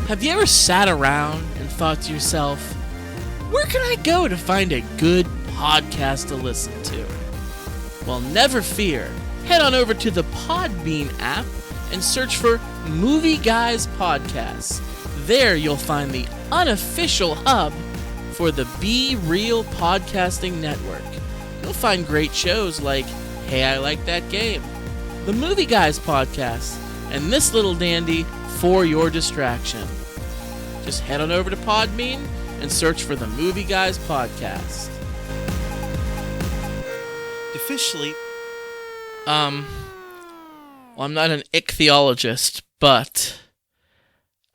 Have you ever sat around and thought to yourself, where can I go to find a good podcast to listen to? Well, never fear. Head on over to the Podbean app and search for Movie Guys Podcasts. There you'll find the unofficial hub for the Be Real Podcasting Network. You'll find great shows like Hey, I Like That Game, the Movie Guys Podcast, and this little dandy, For Your Distraction. Just head on over to Podbean and search for the Movie Guys Podcast. Do fish sleep? Well, I'm not an ichthyologist, but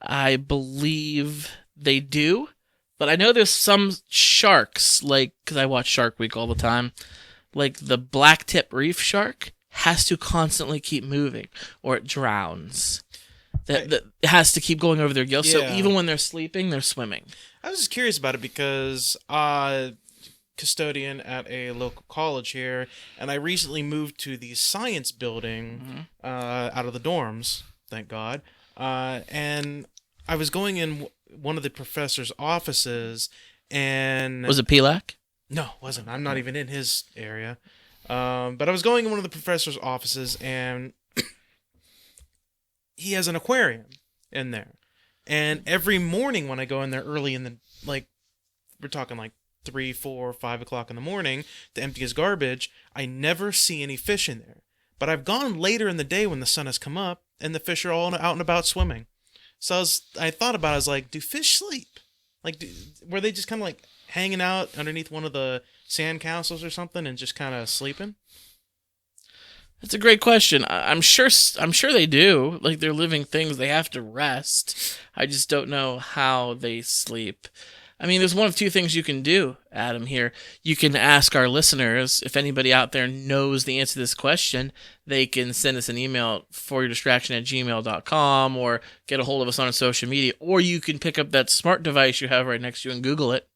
I believe they do. But I know there's some sharks, like, because I watch Shark Week all the time, like the blacktip reef shark has to constantly keep moving or it drowns. That it has to keep going over their gills. Yeah. So even when they're sleeping, they're swimming. I was just curious about it because custodian at a local college here, and I recently moved to the science building out of the dorms, thank God. And I was going in one of the professor's offices, and... Was it Pelak? No, it wasn't. I'm not even in his area. But I was going in one of the professor's offices, and he has an aquarium in there. And every morning when I go in there early in the, like, we're talking like 3, 4, 5 o'clock in the morning to empty his garbage, I never see any fish in there. But I've gone later in the day when the sun has come up, and the fish are all out and about swimming. So I thought about it, I was like, do fish sleep? Like, were they just kind of like hanging out underneath one of the sandcastles or something and just kind of sleeping? That's a great question. I'm sure they do. Like, they're living things. They have to rest. I just don't know how they sleep. I mean, there's one of two things you can do, Adam, here. You can ask our listeners, if anybody out there knows the answer to this question, they can send us an email, foryourdistraction@gmail.com, or get a hold of us on social media, or you can pick up that smart device you have right next to you and Google it.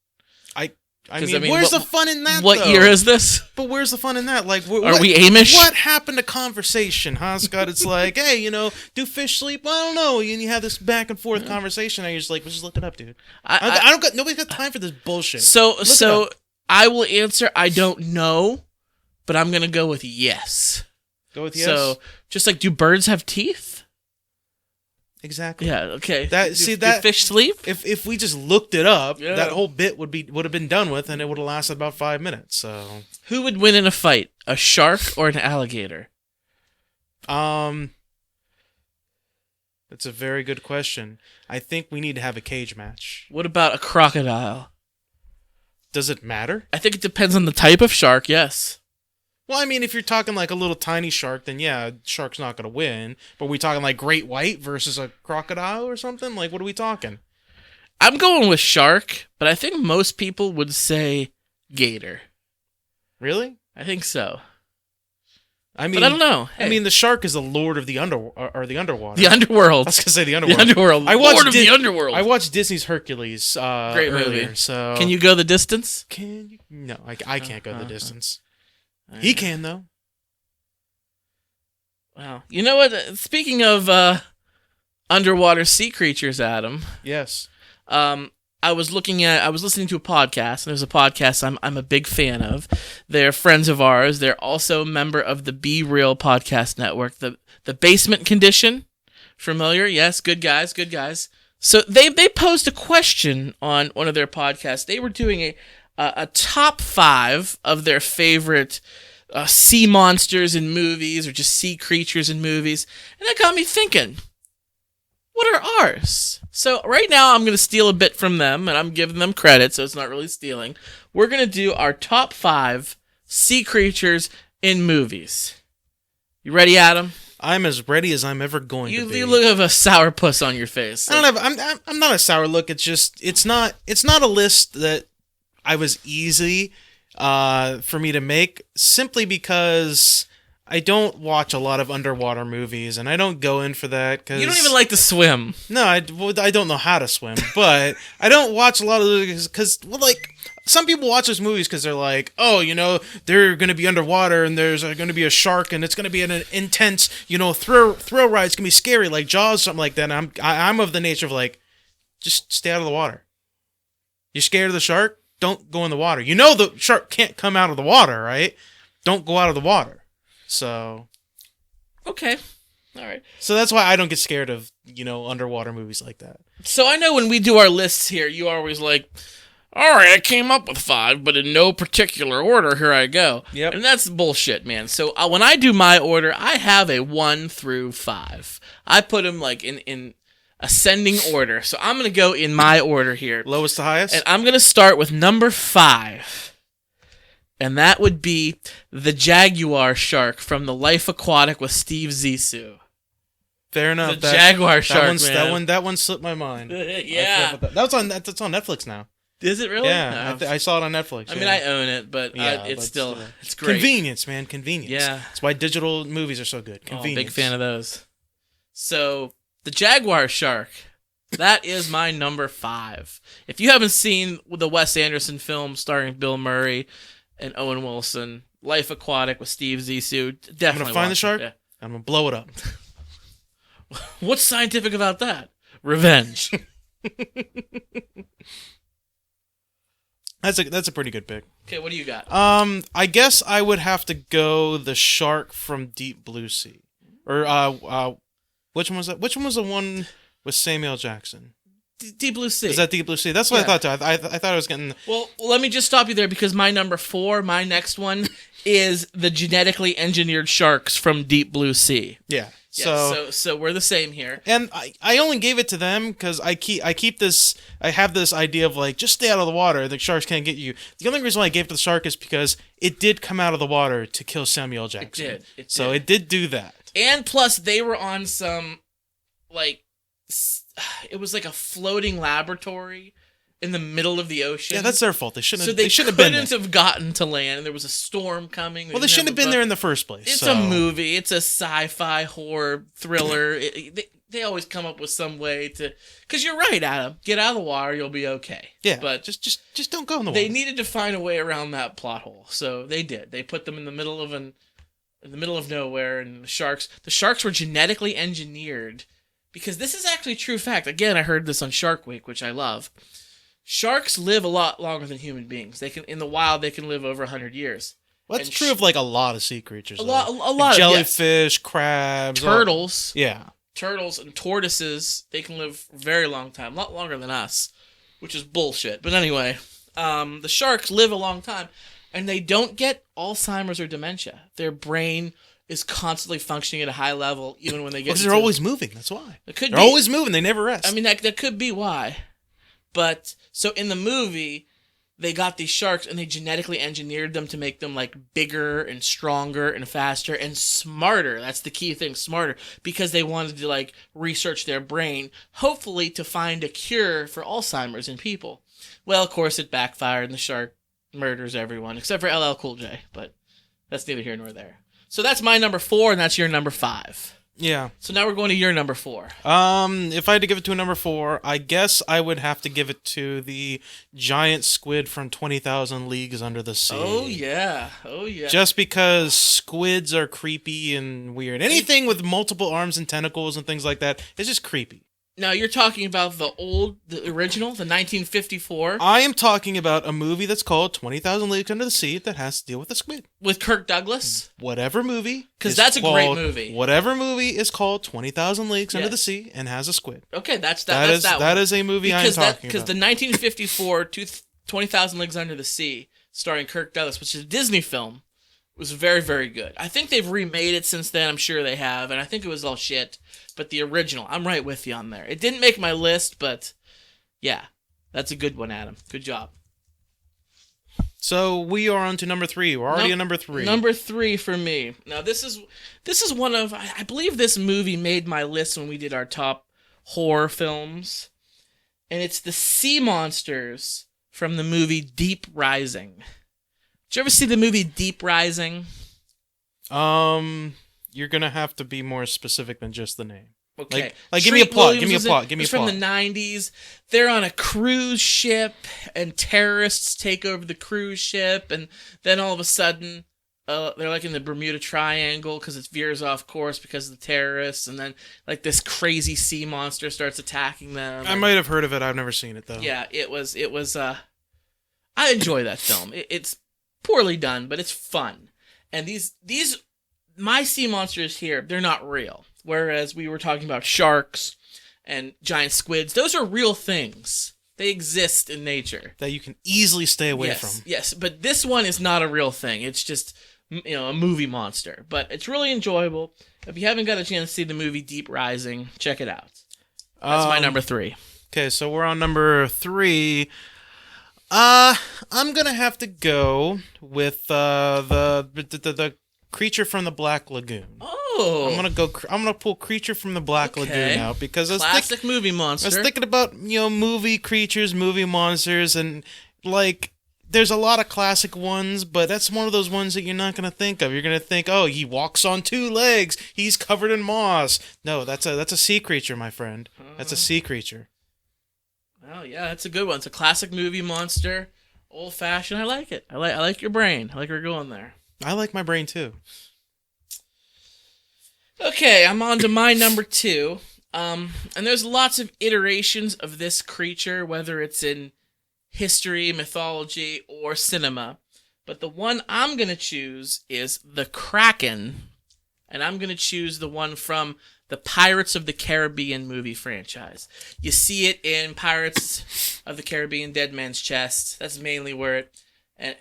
I mean, where's the fun in that, What though? year is this? But where's the fun in that? Like, Are we Amish? What happened to conversation, huh, Scott? It's like, hey, do fish sleep? Well, I don't know. And you have this back and forth conversation, and you're just like, well, just look it up, dude. I don't got, nobody's got time for this bullshit. So I will answer, I don't know, but I'm going to go with yes. Go with yes? So, just like, do birds have teeth? Exactly. Yeah, okay. Do fish sleep? If we just looked it up, Yeah. that whole bit would have been done with, and it would have lasted about 5 minutes. So, Who would win in a fight, a shark or an alligator? that's a very good question. I think we need to have a cage match. What about a crocodile? Does it matter? I think it depends on the type of shark, yes. Well, I mean, if you're talking like a little tiny shark, then yeah, shark's not going to win. But we talking like great white versus a crocodile or something? Like, what are we talking? I'm going with shark, but I think most people would say gator. Really? I think so. I mean, But I don't know. I mean, the shark is the lord of the underwater. The underworld. I was gonna say the underworld. The underworld. I watched Lord of the underworld. I watched Disney's Hercules Great earlier. movie. So Can you go the distance? Can you? No, I can't go the distance. He can though. Wow. You know what? Speaking of underwater sea creatures, Adam. Yes. I was listening to a podcast, and there's a podcast I'm a big fan of. They're friends of ours. They're also a member of the Be Real Podcast Network, the Basement Condition. Familiar? Yes, good guys. So they posed a question on one of their podcasts. They were doing a top 5 of their favorite sea monsters in movies, or just sea creatures in movies, and that got me thinking, what are ours? So right now I'm going to steal a bit from them, and I'm giving them credit, so it's not really stealing. We're going to do our top 5 sea creatures in movies. You ready, Adam? I'm as ready as I'm ever going to be. You look of a sourpuss on your face. I don't have. I'm not a sour look. It's just it's not a list that I was easy for me to make, simply because I don't watch a lot of underwater movies, and I don't go in for that. Cause You don't even like to swim. No, I don't know how to swim, but I don't watch a lot of those because, well, like, some people watch those movies because they're like, oh, they're going to be underwater and there's going to be a shark and it's going to be an intense, thrill ride. It's going to be scary, like Jaws, something like that. And I'm of the nature of like, just stay out of the water. You're scared of the shark? Don't go in the water. You know the shark can't come out of the water, right? Don't go out of the water. So, Okay. All right. so that's why I don't get scared of, underwater movies like that. So I know when we do our lists here, you are always like, all right, I came up with 5, but in no particular order, here I go. Yep. And that's bullshit, man. So when I do my order, I have a 1 through 5. I put them like in ascending order. So I'm going to go in my order here. Lowest to highest? And I'm going to start with number 5. And that would be the jaguar shark from The Life Aquatic with Steve Zissou. Fair enough. The jaguar shark, man. That one slipped my mind. Yeah. That's on Netflix now. Is it really? Yeah, No. I saw it on Netflix. I mean, I own it, but it's great. Convenience, man. Convenience. Yeah. That's why digital movies are so good. Oh, Convenience. big fan of those. So, the jaguar shark. That is my number 5. If you haven't seen the Wes Anderson film starring Bill Murray and Owen Wilson, Life Aquatic with Steve Zissou, definitely I'm gonna find the watch shark. it. I'm gonna blow it up. Yeah. What's scientific about that? Revenge. That's a pretty good pick. Okay, what do you got? I guess I would have to go the shark from Deep Blue Sea, or which one was that? Which one was the one with Samuel L. Jackson? Deep Blue Sea. Is that Deep Blue Sea? That's what I thought too. I thought I was getting. Well, let me just stop you there because my number 4, my next one, is the genetically engineered sharks from Deep Blue Sea. Yeah. Yeah, so we're the same here. And I only gave it to them because I have this idea of like, just stay out of the water. The sharks can't get you. The only reason why I gave it to the shark is because it did come out of the water to kill Samuel L. Jackson. It did do that. And plus, they were on some, it was like a floating laboratory in the middle of the ocean. Yeah, that's their fault. They shouldn't have been there. Couldn't have gotten to land. There was a storm coming. Well, they shouldn't have been there in the first place. It's a movie. It's a sci-fi horror thriller. They always come up with some way to... Because you're right, Adam. Get out of the water, you'll be okay. Yeah, but just don't go in the water. They needed to find a way around that plot hole, so they did. They put them in the middle of nowhere, and the sharks were genetically engineered. Because this is actually a true fact. Again, I heard this on Shark Week, which I love. Sharks live a lot longer than human beings. In the wild, they can live over 100 years. Well, that's true of like a lot of sea creatures. A lot like of jellyfish, crabs, turtles. Yeah, turtles and tortoises. They can live a very long time, a lot longer than us, which is bullshit. But anyway, the sharks live a long time, and they don't get Alzheimer's or dementia. Their brain is constantly functioning at a high level, even when they get. Because they're always moving. That's why. They're always moving. They never rest. I mean, that could be why. But so in the movie, they got these sharks and they genetically engineered them to make them like bigger and stronger and faster and smarter. That's the key thing, smarter, because they wanted to like research their brain, hopefully to find a cure for Alzheimer's in people. Well, of course, it backfired and the shark murders everyone except for LL Cool J, but that's neither here nor there. So that's my number 4 and that's your number 5. Yeah. So now we're going to your number 4. If I had to give it to a number 4, I guess I would have to give it to the giant squid from 20,000 Leagues Under the Sea. Oh yeah. Just because squids are creepy and weird. Anything with multiple arms and tentacles and things like that is just creepy. Now you're talking about the original, the 1954. I am talking about a movie that's called 20,000 Leagues Under the Sea that has to deal with a squid. With Kirk Douglas? Whatever movie. Because that's a great movie. Whatever movie is called 20,000 Leagues Under the Sea and has a squid. Okay, that's that is a movie I'm talking about. Because the 1954 20,000 Leagues Under the Sea, starring Kirk Douglas, which is a Disney film, was very, very good. I think they've remade it since then. I'm sure they have. And I think it was all shit. But the original, I'm right with you on there. It didn't make my list, but yeah, that's a good one, Adam. Good job. So we are on to number 3. We're already at number 3. Number 3 for me. Now this is one of, I believe this movie made my list when we did our top horror films, and it's the sea monsters from the movie Deep Rising. Did you ever see the movie Deep Rising? You're gonna have to be more specific than just the name. Okay. Like give me a plot. Give me a plot. Give me a plot. From the 90s. They're on a cruise ship, and terrorists take over the cruise ship, and then all of a sudden, they're like in the Bermuda Triangle because it veers off course because of the terrorists, and then like this crazy sea monster starts attacking them. I might have heard of it. I've never seen it though. Yeah, it was. I enjoy that film. It's poorly done, but it's fun. And these my sea monsters here, they're not real. Whereas we were talking about sharks and giant squids, those are real things. They exist in nature That you can easily stay away yes, from. Yes, but this one is not a real thing. It's just a movie monster. But it's really enjoyable. If you haven't got a chance to see the movie Deep Rising, check it out. That's my number 3. Okay, so we're on number 3. I'm gonna have to go with the Creature from the Black Lagoon. Oh, I'm gonna pull Creature from the Black Lagoon out because classic movie I monster. was thinking about movie creatures, movie monsters, and like there's a lot of classic ones, but that's one of those ones that you're not gonna think of. You're gonna think, oh, he walks on 2 legs, he's covered in moss. No, that's a sea creature, my friend. That's a sea creature. Oh yeah, that's a good one. It's a classic movie monster, old fashioned. I like it. I like your brain. I like where you're going there. I like my brain too. Okay, I'm on to my number 2. And there's lots of iterations of this creature, whether it's in history, mythology, or cinema. But the one I'm going to choose is the Kraken. And I'm going to choose the one from the Pirates of the Caribbean movie franchise. You see it in Pirates of the Caribbean Dead Man's Chest. That's mainly where it... And,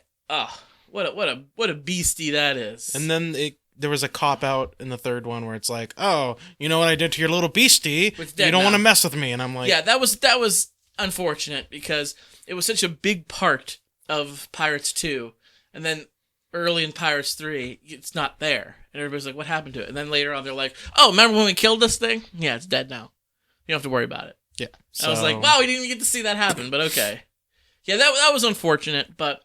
what a beastie that is. And then there was a cop-out in the third one where it's like, oh, you know what I did to your little beastie? You don't want to mess with me. And I'm like... Yeah, that was unfortunate because it was such a big part of Pirates 2. And then early in Pirates 3, it's not there. And everybody's like, what happened to it? And then later on, they're like, oh, remember when we killed this thing? Yeah, it's dead now. You don't have to worry about it. Yeah. I was like, wow, we didn't even get to see that happen, but okay. Yeah, that was unfortunate, but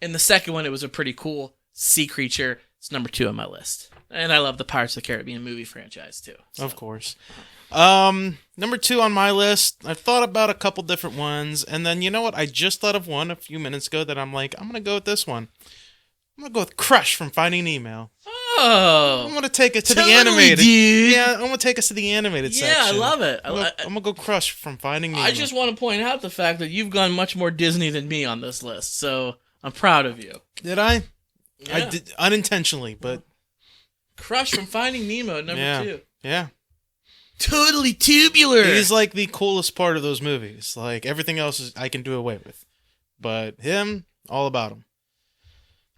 in the second one, it was a pretty cool sea creature. It's number 2 on my list. And I love the Pirates of the Caribbean movie franchise, too. So. Of course. Number 2 on my list, I've thought about a couple different ones, and then you know what? I just thought of one a few minutes ago that I'm like, I'm going to go with this one. I'm going to go with Crush from Finding Nemo. Oh. I'm going to take it to totally, the animated. Dude. Yeah, I'm going to take us to the animated section. Yeah, I love it. I'm going to go Crush from Finding Nemo. I just want to point out the fact that you've gone much more Disney than me on this list, so I'm proud of you. Did I? Yeah. I did unintentionally, but... Crush from Finding Nemo, number 2. Yeah. Totally tubular. He's like the coolest part of those movies. Like, everything else I can do away with. But him, all about him.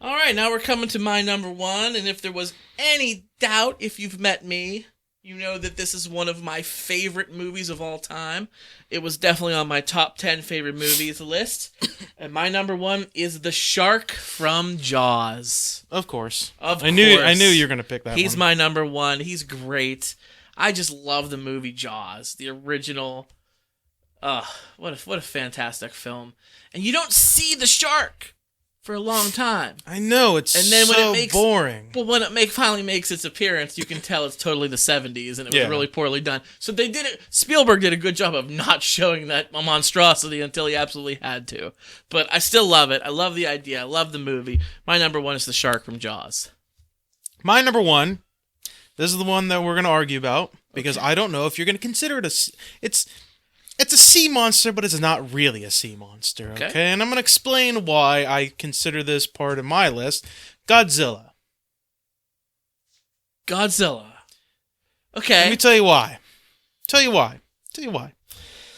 All right, now we're coming to my number 1, and if there was any doubt, if you've met me, you know that this is one of my favorite movies of all time. It was definitely on my top 10 favorite movies list, and my number 1 is the shark from Jaws. Of course. Of I knew course. you were going to pick that He's one. my number 1. He's great. I just love the movie Jaws, the original. What a fantastic film. And you don't see the shark for a long time. I know, it's and then so when it makes, boring. But when it finally makes its appearance, you can tell it's totally the 70s, and it was really poorly done. So they did it. Spielberg did a good job of not showing that monstrosity until he absolutely had to. But I still love it. I love the idea. I love the movie. My number 1 is the shark from Jaws. My number 1, this is the one that we're going to argue about, because I don't know if you're going to consider it it's a sea monster, but it's not really a sea monster, okay? And I'm going to explain why I consider this part of my list. Godzilla. Okay. Let me tell you why. Tell you why.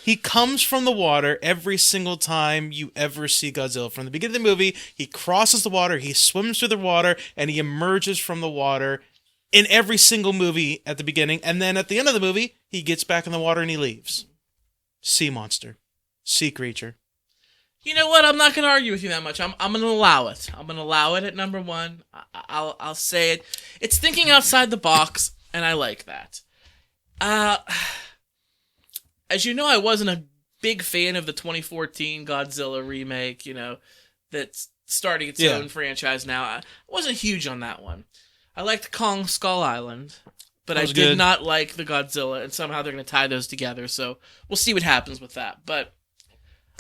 He comes from the water every single time you ever see Godzilla. From the beginning of the movie, he crosses the water, he swims through the water, and he emerges from the water in every single movie at the beginning. And then at the end of the movie, he gets back in the water and he leaves. Sea monster. Sea creature. You know what? I'm not going to argue with you that much. I'm going to allow it. I'm going to allow it at number 1. I'll say it. It's thinking outside the box, and I like that. As you know, I wasn't a big fan of the 2014 Godzilla remake, that's starting its own franchise now. I wasn't huge on that one. I liked Kong Skull Island, but I did not like the Godzilla, and somehow they're going to tie those together, so we'll see what happens with that. But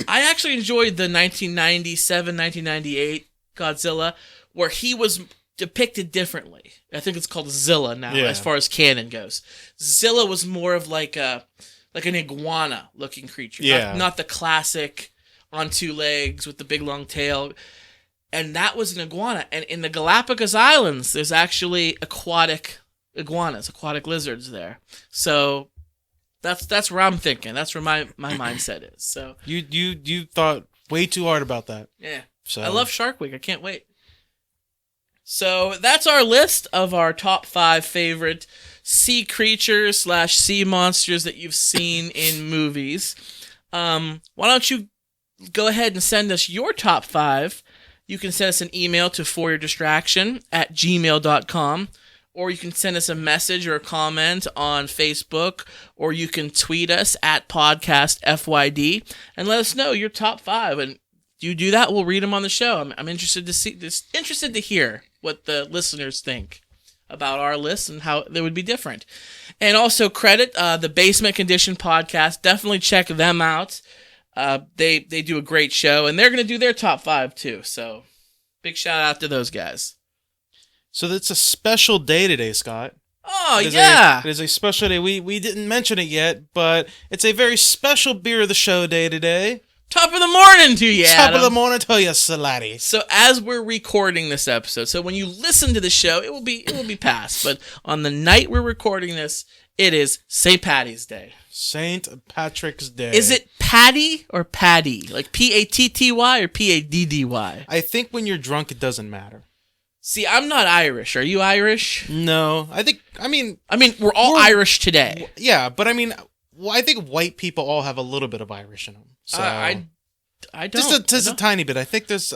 I actually enjoyed the 1997, 1998 Godzilla, where he was depicted differently. I think it's called Zilla now, Yeah. as far as canon goes. Zilla was more of like an iguana looking creature. Yeah. Not the classic on two legs with the big long tail. And that was an iguana. And in the Galapagos Islands, there's actually aquatic iguanas, aquatic lizards there. So that's where I'm thinking. That's where my mindset is. So You thought way too hard about that. yeah. So I love Shark Week. I can't wait. So that's our list of our top 5 favorite sea creatures / sea monsters that you've seen in movies. Why don't you go ahead and send us your top 5? You can send us an email to foryourdistraction@gmail.com, or you can send us a message or a comment on Facebook, or you can tweet us at podcastfyd and let us know your top 5. And you do that, we'll read them on the show. I'm interested to hear what the listeners think about our list and how they would be different. And also credit the Basement Condition podcast. Definitely check them out. They do a great show, and they're going to do their top 5 too. So big shout out to those guys. So it's a special day today, Scott. Oh, It is yeah. it is a special day. We didn't mention it yet, but it's a very special beer of the show day today. Top of the morning to you, Top Adam. of the morning to you, Salati. So as we're recording this episode, so when you listen to the show, it will be past. But on the night we're recording this, it is St. Patty's Day. St. Patrick's Day. Is it Patty or Paddy? Like Patty or Paddy? I think when you're drunk, it doesn't matter. See, I'm not Irish. Are you Irish? No, I mean, We're all Irish today. yeah, but I mean, I think white people all have a little bit of Irish in them. So I don't. just a tiny bit. I think that's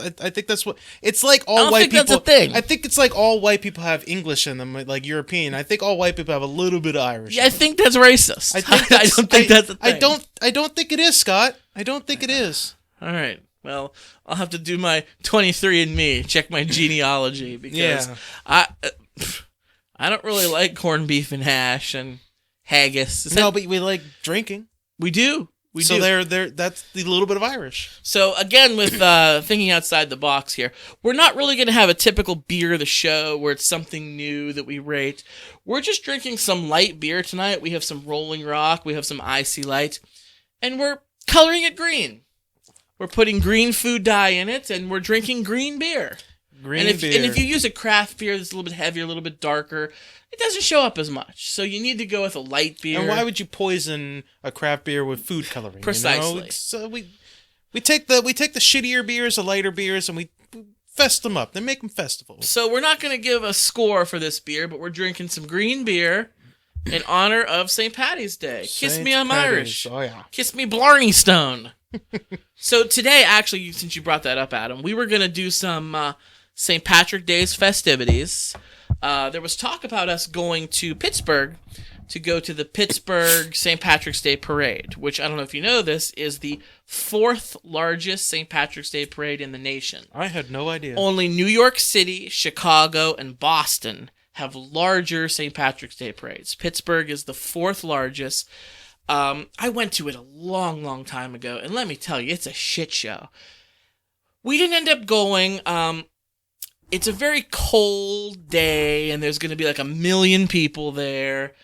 what it's like. All I don't white think people. that's a thing. I think it's like all white people have English in them, like European. I think all white people have a little bit of Irish. Yeah, in I them. think that's racist. I think I don't think that's a thing. I don't think it is, Scott. I don't think it is. All right. Well, I'll have to do my 23andMe, check my genealogy, because Yeah. I don't really like corned beef and hash and haggis. No, but we like drinking. We do. We So do. that's the little bit of Irish. So again, with thinking outside the box here, we're not really going to have a typical beer of the show where it's something new that we rate. We're just drinking some light beer tonight. We have some Rolling Rock. We have some Icy Light. And we're coloring it green. We're putting green food dye in it, and we're drinking green beer. Green And beer. if you use a craft beer that's a little bit heavier, a little bit darker, it doesn't show up as much. So you need to go with a light beer. And why would you poison a craft beer with food coloring? Precisely. You know? So we take the shittier beers, the lighter beers, and we fest them up. They make them festivals. So we're not going to give a score for this beer, but we're drinking some green beer in honor of St. Patty's Day. Kiss Saint me, I'm Patty's. Irish. Oh yeah. Kiss me, Blarney Stone. So today, actually, since you brought that up, Adam, we were going to do some St. Patrick Day's festivities. There was talk about us going to Pittsburgh to go to the Pittsburgh St. Patrick's Day Parade, which, I don't know if you know this, is the 4th largest St. Patrick's Day parade in the nation. I had no idea. Only New York City, Chicago, and Boston have larger St. Patrick's Day parades. Pittsburgh is the 4th largest. I went to it a long, long time ago, and let me tell you, it's a shit show. We didn't end up going. It's a very cold day, and there's going to be like 1 million people there,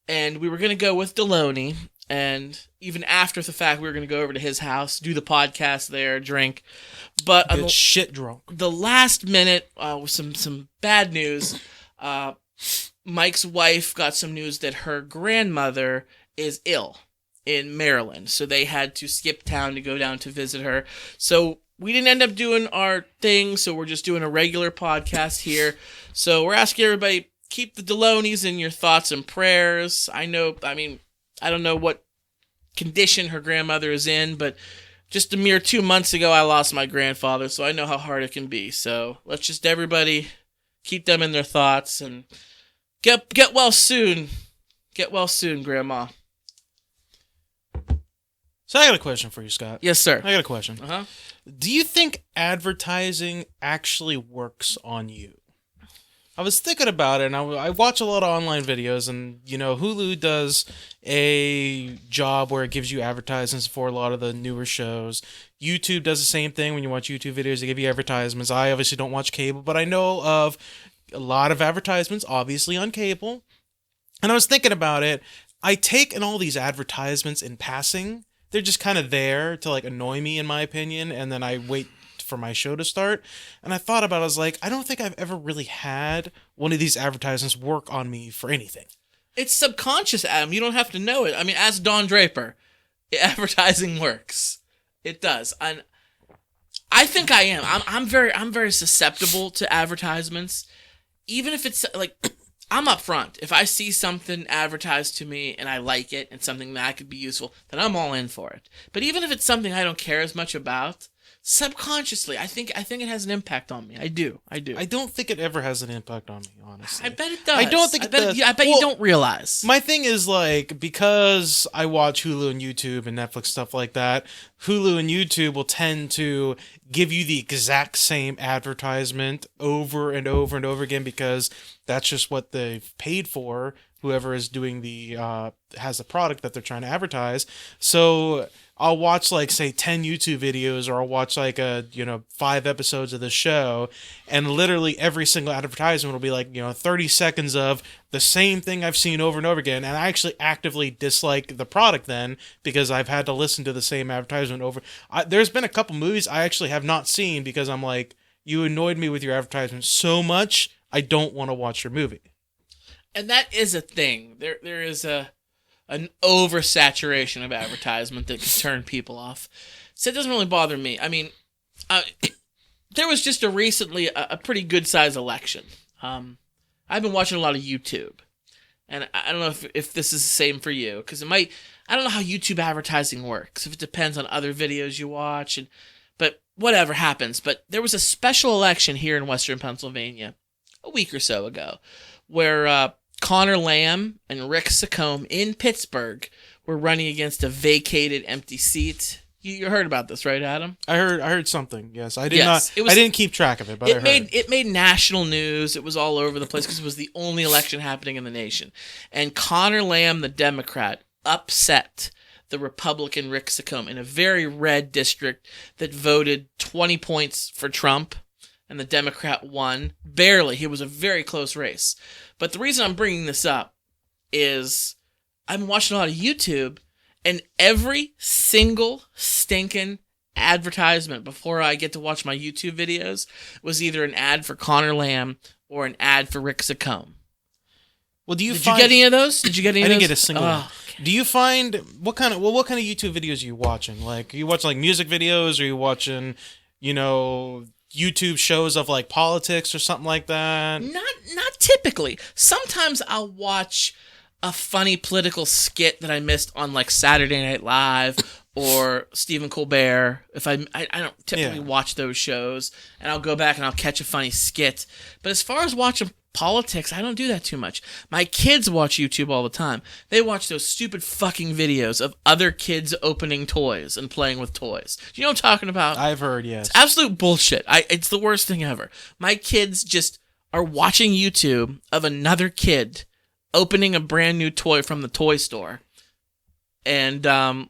and we were going to go with Deloney, and even after the fact, we were going to go over to his house, do the podcast there, drink. But Get shit drunk. the last minute, with some bad news, Mike's wife got some news that her grandmother is ill in Maryland, so they had to skip town to go down to visit her. So we didn't end up doing our thing, so we're just doing a regular podcast here. So we're asking everybody, keep the Deloneys in your thoughts and prayers. I don't know what condition her grandmother is in, but just a mere 2 months ago, I lost my grandfather, so I know how hard it can be. So let's just everybody keep them in their thoughts and get well soon. Get well soon, Grandma. So I got a question for you, Scott. Yes, sir. I got a question. Uh-huh. Do you think advertising actually works on you? I was thinking about it, and I watch a lot of online videos, and, you know, Hulu does a job where it gives you advertisements for a lot of the newer shows. YouTube does the same thing. When you watch YouTube videos, they give you advertisements. I obviously don't watch cable, but I know of a lot of advertisements, obviously on cable. And I was thinking about it. I take in all these advertisements in passing. They're just kind of there to like annoy me, in my opinion, and then I wait for my show to start. And I thought about it, I was like, I don't think I've ever really had one of these advertisements work on me for anything. It's subconscious, Adam. You don't have to know it. I mean, as Don Draper, advertising works. It does. And I think I am. I'm very susceptible to advertisements. Even if it's like, I'm upfront. If I see something advertised to me and I like it and something that could be useful, then I'm all in for it. But even if it's something I don't care as much about, subconsciously, I think it has an impact on me. I do. I don't think it ever has an impact on me, honestly. I bet it does. I don't think it does. I bet you don't realize. My thing is, like, because I watch Hulu and YouTube and Netflix, stuff like that, Hulu and YouTube will tend to give you the exact same advertisement over and over and over again because that's just what they've paid for, whoever is doing has the product that they're trying to advertise. So I'll watch, like, say 10 YouTube videos, or I'll watch like 5 episodes of the show, and literally every single advertisement will be like 30 seconds of the same thing I've seen over and over again, and I actually actively dislike the product then because I've had to listen to the same advertisement over. There's been a couple movies I actually have not seen because I'm like, you annoyed me with your advertisement so much, I don't want to watch your movie. And that is a thing. There is an oversaturation of advertisement that can turn people off. So it doesn't really bother me. I mean, there was just recently a pretty good size election. I've been watching a lot of YouTube, and I don't know if this is the same for you, because I don't know how YouTube advertising works, if it depends on other videos you watch, but whatever happens. But there was a special election here in Western Pennsylvania a week or so ago, where Connor Lamb and Rick Saccone in Pittsburgh were running against a vacated empty seat. You heard about this, right, Adam? I heard something. Yes, I did not. I didn't keep track of it, but it made national news. It was all over the place because it was the only election happening in the nation. And Connor Lamb, the Democrat, upset the Republican Rick Saccone in a very red district that voted 20 points for Trump, and the Democrat won barely. It was a very close race. But the reason I'm bringing this up is I'm watching a lot of YouTube, and every single stinking advertisement before I get to watch my YouTube videos was either an ad for Connor Lamb or an ad for Rick Saccone. Well, Did you get any of those? I didn't get a single one. Do you find what kind of YouTube videos are you watching? Like, are you watching like music videos, or are you watching, YouTube shows of like politics or something like that? Not typically. Sometimes I'll watch a funny political skit that I missed on like Saturday Night Live or Stephen Colbert. If I don't typically watch those shows, and I'll go back and I'll catch a funny skit. But as far as watching politics, I don't do that too much. My kids watch YouTube all the time. They watch those stupid fucking videos of other kids opening toys and playing with toys. Do you know what I'm talking about? I've heard, yes. It's absolute bullshit. It's the worst thing ever. My kids just are watching YouTube of another kid opening a brand new toy from the toy store. And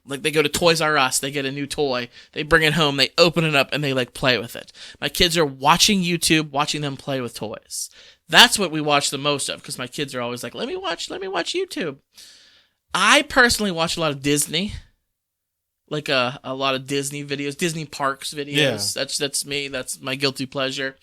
like they go to Toys R Us, they get a new toy, they bring it home, they open it up, and they like play with it. My kids are watching YouTube, watching them play with toys. That's what we watch the most of, because my kids are always like, let me watch YouTube. I personally watch a lot of Disney, like a lot of Disney videos, Disney parks videos. Yeah. That's me. That's my guilty pleasure.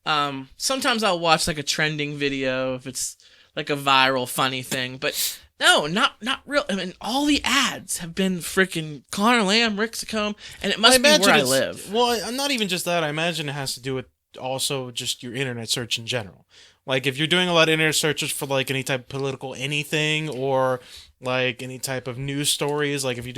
Sometimes I'll watch like a trending video if it's like a viral funny thing, but no, not real. I mean, all the ads have been freaking Connor Lamb, Rick Saccone, and it must be where I live. Well, not even just that. I imagine it has to do with also just your internet search in general. Like if you're doing a lot of internet searches for like any type of political anything, or like any type of news stories, like if you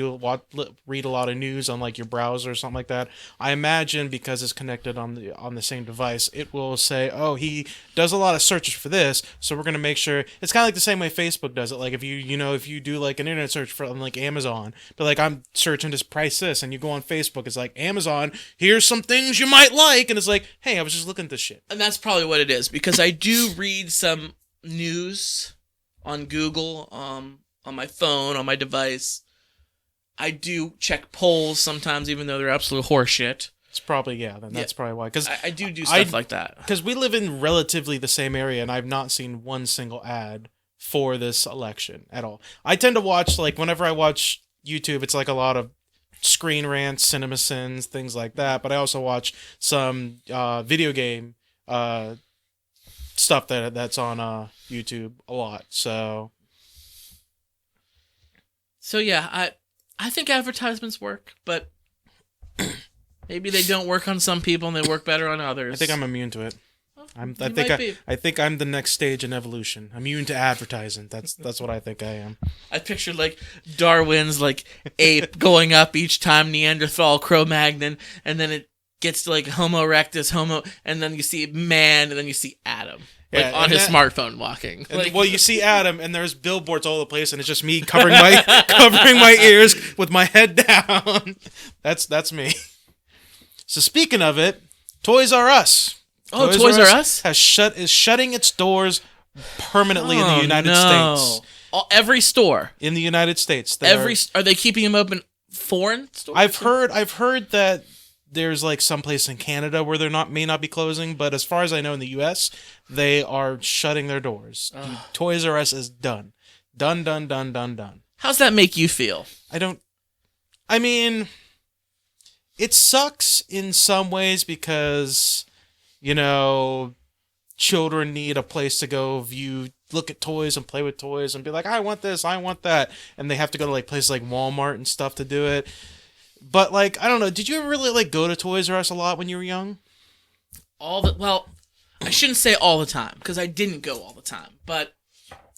read a lot of news on like your browser or something like that, I imagine because it's connected on the same device, it will say, oh, he does a lot of searches for this, so we're going to make sure. It's kind of like the same way Facebook does it. Like if you do like an internet search for like Amazon, but like I'm searching to price this, and you go on Facebook, it's like, Amazon, here's some things you might like, and it's like, hey, I was just looking at this shit. And that's probably what it is, because I do read some news on Google, on my phone, on my device. I do check polls sometimes, even though they're absolute horseshit. It's probably, then that's probably why. Because I do stuff like that. Because we live in relatively the same area, and I've not seen one single ad for this election at all. I tend to watch, like, whenever I watch YouTube, it's like a lot of Screen Rants, CinemaSins, things like that. But I also watch some video game stuff that's on YouTube a lot. So yeah, I think advertisements work, but maybe they don't work on some people and they work better on others. I think I'm immune to it. Well, I think I'm the next stage in evolution. Immune to advertising. That's what I think I am. I pictured like Darwin's like ape going up each time Neanderthal, Cro-Magnon, and then it gets to like Homo erectus, and then you see man, and then you see Adam. Like on his smartphone walking. And, well, you see Adam, and there's billboards all over the place, and it's just me covering my ears with my head down. That's me. So speaking of it, Toys R Us. Oh, Toys R Us is shutting its doors permanently in the United States. Every store in the United States. Are they keeping them open? Foreign stores? I've heard that there's like some place in Canada where they're may not be closing, but as far as I know, in the U.S., they are shutting their doors. Toys R Us is done. Done. How's that make you feel? I mean, it sucks in some ways because, you know, children need a place to go look at toys and play with toys and be like, I want this, I want that. And they have to go to like places like Walmart and stuff to do it. But, like, I don't know. Did you ever really, like, go to Toys R Us a lot when you were young? Well, I shouldn't say all the time, because I didn't go all the time. But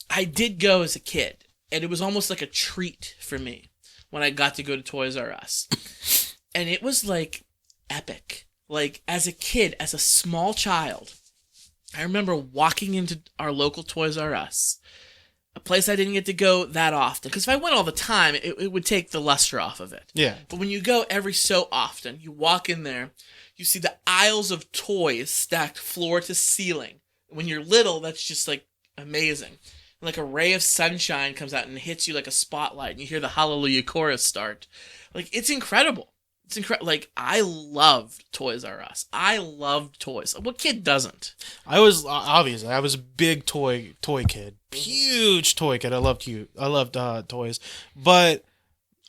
I did go as a kid, and it was almost like a treat for me when I got to go to Toys R Us. And it was, like, epic. Like, as a kid, as a small child, I remember walking into our local Toys R Us, a place I didn't get to go that often. Because if I went all the time, it would take the luster off of it. Yeah. But when you go every so often, you walk in there, you see the aisles of toys stacked floor to ceiling. When you're little, that's just, like, amazing. And, like, a ray of sunshine comes out and hits you like a spotlight, and you hear the Hallelujah chorus start. Like, it's incredible. It's incredible. Like, I loved Toys R Us. I loved toys. What kid doesn't? I was a big toy kid. Huge toy kid. I loved toys. But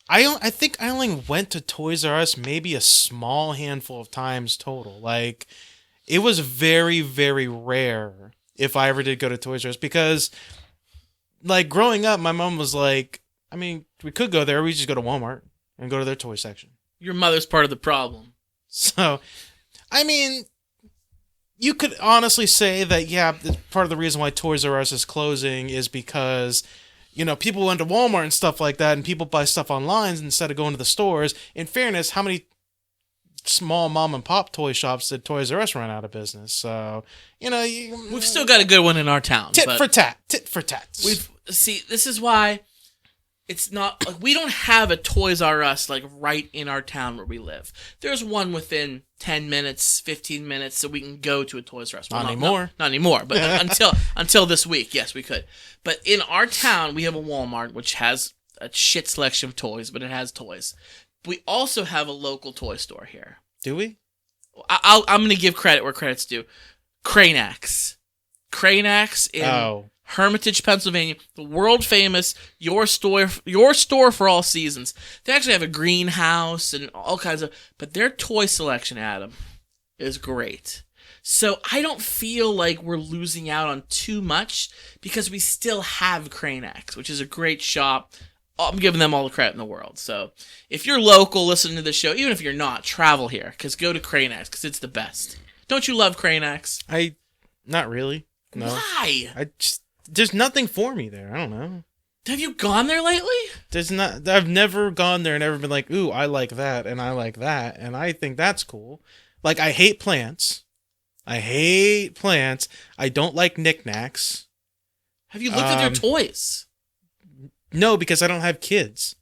I think I only went to Toys R Us maybe a small handful of times total. Like, it was very, very rare if I ever did go to Toys R Us because, like, growing up, my mom was like, I mean, we could go there. We just go to Walmart and go to their toy section. Your mother's part of the problem. So, I mean, you could honestly say that, yeah, part of the reason why Toys R Us is closing is because, you know, people went to Walmart and stuff like that, and people buy stuff online instead of going to the stores. In fairness, how many small mom-and-pop toy shops did Toys R Us run out of business? So, you know... We've still got a good one in our town. Tit for tat. See, this is why... It's not like we don't have a Toys R Us like right in our town where we live. There's one within 10 minutes, 15 minutes, so we can go to a Toys R Us. Not anymore. Not anymore, but until this week, yes, we could. But in our town, we have a Walmart, which has a shit selection of toys, but it has toys. We also have a local toy store here. Do we? I'm going to give credit where credit's due. Cranax in Hermitage, Pennsylvania, the world famous your store for all seasons. They actually have a greenhouse and all kinds of, but their toy selection, Adam, is great. So I don't feel like we're losing out on too much because we still have Cranax, which is a great shop. I'm giving them all the credit in the world. So if you're local listening to the show, even if you're not, travel here because go to Cranax because it's the best. Don't you love Cranax? Not really. No. Why? There's nothing for me there. I don't know. Have you gone there lately? I've never gone there and ever been like, ooh, I like that and I like that and I think that's cool. Like, I hate plants. I don't like knickknacks. Have you looked at their toys? No, because I don't have kids.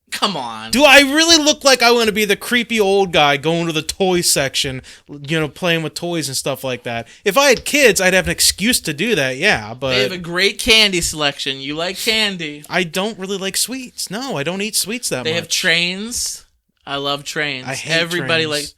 Come on. Do I really look like I want to be the creepy old guy going to the toy section, you know, playing with toys and stuff like that? If I had kids, I'd have an excuse to do that, yeah, but... They have a great candy selection. You like candy. I don't really like sweets. No, I don't eat sweets that much. They have trains. I love trains. I hate trains.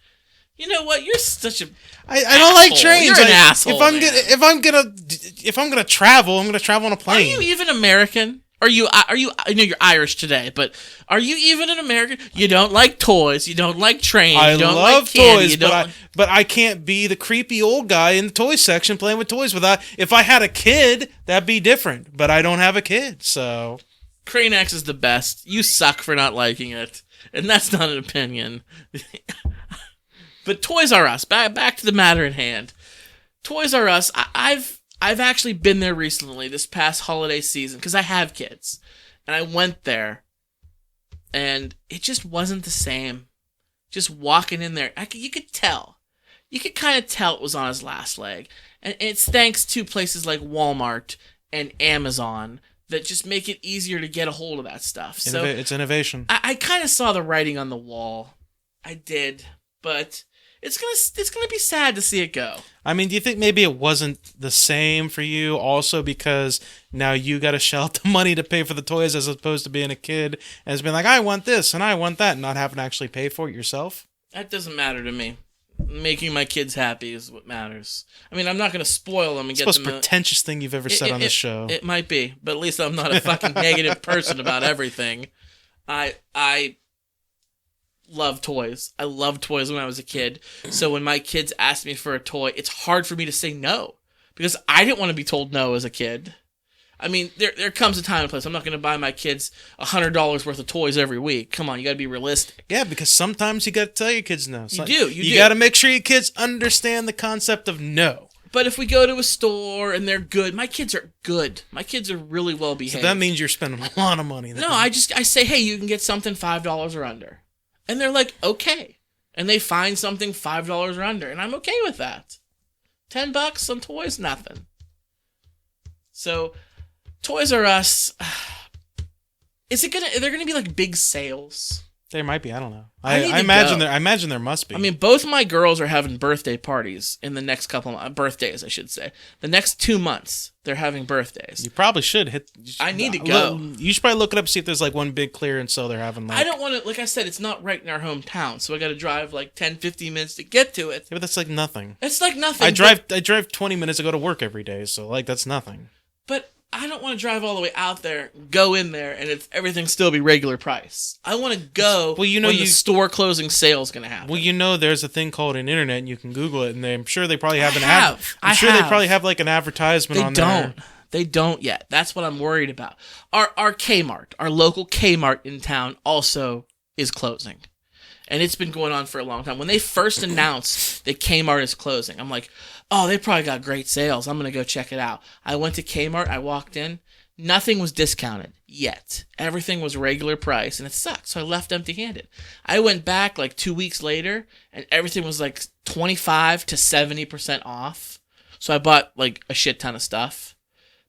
You know what? You're such a I don't like trains. You're an asshole. If I'm gonna travel, I'm gonna travel on a plane. Are you even American? Are you? I know you're Irish today, but are you even an American? You don't like toys. You don't like trains. I you don't love like candy, toys, but I can't be the creepy old guy in the toy section playing with toys. If I had a kid, that'd be different. But I don't have a kid, so Crane X is the best. You suck for not liking it, and that's not an opinion. But Toys R Us. Back to the matter at hand. Toys R Us. I've actually been there recently this past holiday season because I have kids, and I went there, and it just wasn't the same. Just walking in there, you could tell. You could kind of tell it was on his last leg, and it's thanks to places like Walmart and Amazon that just make it easier to get a hold of that stuff. So it's innovation. I kind of saw the writing on the wall. I did, but it's gonna be sad to see it go. I mean, do you think maybe it wasn't the same for you also because now you got to shell out the money to pay for the toys as opposed to being a kid and it's been like, I want this and I want that and not having to actually pay for it yourself? That doesn't matter to me. Making my kids happy is what matters. I mean, I'm not going to spoil them and get them... It's the most pretentious thing you've ever said on this show. It might be, but at least I'm not a fucking negative person about everything. I love toys. I loved toys when I was a kid. So when my kids ask me for a toy, it's hard for me to say no because I didn't want to be told no as a kid. I mean, there comes a time and place. I'm not going to buy my kids $100 worth of toys every week. Come on, you got to be realistic. Yeah, because sometimes you got to tell your kids no. You got to make sure your kids understand the concept of no. But if we go to a store and they're good, my kids are good. My kids are really well behaved. So that means you're spending a lot of money. No, I say, hey, you can get something $5 or under. And they're like, okay. And they find something $5 or under. And I'm okay with that. $10 on toys, nothing. So, Toys R Us, they're gonna be like big sales? There might be, I don't know. I imagine there must be. I mean, both my girls are having birthday parties in the next couple of birthdays, I should say. The next 2 months, they're having birthdays. You probably should I need to go. You should probably look it up, see if there's like one big clearance sale they're having. I don't want to, like I said, it's not right in our hometown, so I got to drive like 10, 15 minutes to get to it. Yeah, but that's like nothing. It's like nothing. I drive 20 minutes to go to work every day, so like that's nothing. But I don't want to drive all the way out there, go in there, and everything still be regular price. I want to go when the store closing sale is going to happen. Well, there's a thing called an internet, and you can Google it, and I'm sure they probably have they probably have like an advertisement on there. They don't yet. That's what I'm worried about. Our Kmart, our local Kmart in town also is closing. And it's been going on for a long time. When they first announced that Kmart is closing, I'm like, oh, they probably got great sales. I'm going to go check it out. I went to Kmart. I walked in. Nothing was discounted yet. Everything was regular price, and it sucked. So I left empty-handed. I went back like 2 weeks later, and everything was like 25 to 70% off. So I bought like a shit ton of stuff.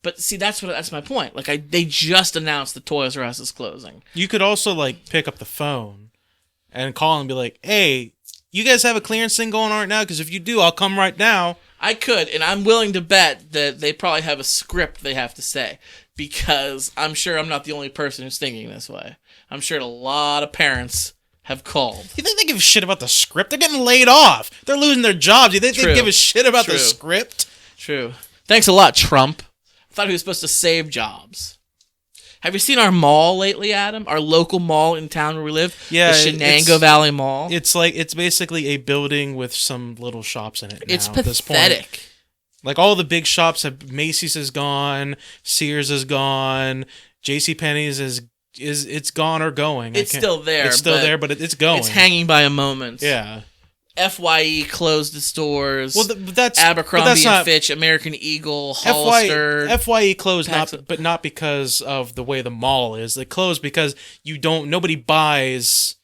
But see, that's my point. Like they just announced the Toys R Us is closing. You could also like pick up the phone and call and be like, hey, you guys have a clearance thing going on right now? Because if you do, I'll come right now. I could, and I'm willing to bet that they probably have a script they have to say. Because I'm sure I'm not the only person who's thinking this way. I'm sure a lot of parents have called. You think they give a shit about the script? They're getting laid off. They're losing their jobs. You think they give a shit about the script? True. Thanks a lot, Trump. I thought he was supposed to save jobs. Have you seen our mall lately, Adam? Our local mall in town where we live? Yeah. The Shenango Valley Mall. It's basically a building with some little shops in it now. It's pathetic. Like all the big shops have, Macy's is gone, Sears is gone, JCPenney's it's gone or going. It's still there. It's still there, but it's going. It's hanging by a moment. Yeah. FYE closed the stores. Well, that's Abercrombie and Fitch, American Eagle, Hollister. FYE closed not because of the way the mall is. They closed because nobody buys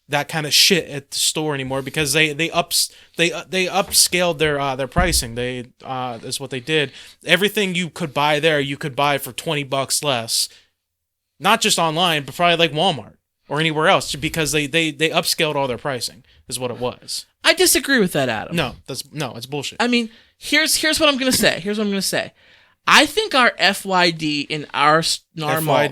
that kind of shit at the store anymore because they upscaled their pricing. That's what they did. Everything you could buy there, you could buy for $20 less. Not just online, but probably like Walmart or anywhere else because they upscaled all their pricing. Is what it was. I disagree with that, Adam. No, it's bullshit. I mean, here's what I'm gonna say. I think our FYD in our mall,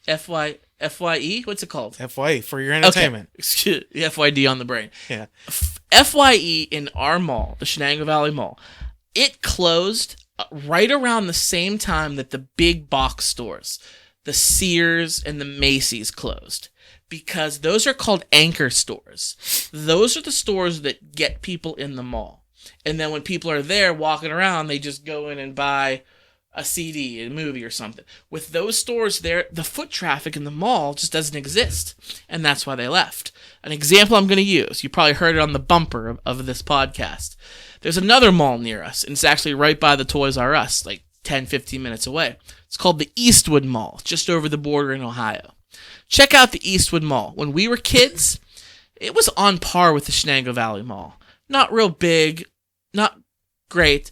FYE, what's it called? FYE for your entertainment. Okay. Excuse FYD on the brain. Yeah. FYE in our mall, the Shenango Valley Mall, it closed right around the same time that the big box stores, the Sears and the Macy's, closed. Because those are called anchor stores. Those are the stores that get people in the mall. And then when people are there walking around, they just go in and buy a CD, a movie or something. With those stores there, the foot traffic in the mall just doesn't exist. And that's why they left. An example I'm going to use, you probably heard it on the bumper of this podcast. There's another mall near us, and it's actually right by the Toys R Us, like 10, 15 minutes away. It's called the Eastwood Mall, just over the border in Ohio. Check out the Eastwood Mall. When we were kids, it was on par with the Shenango Valley Mall. Not real big, not great.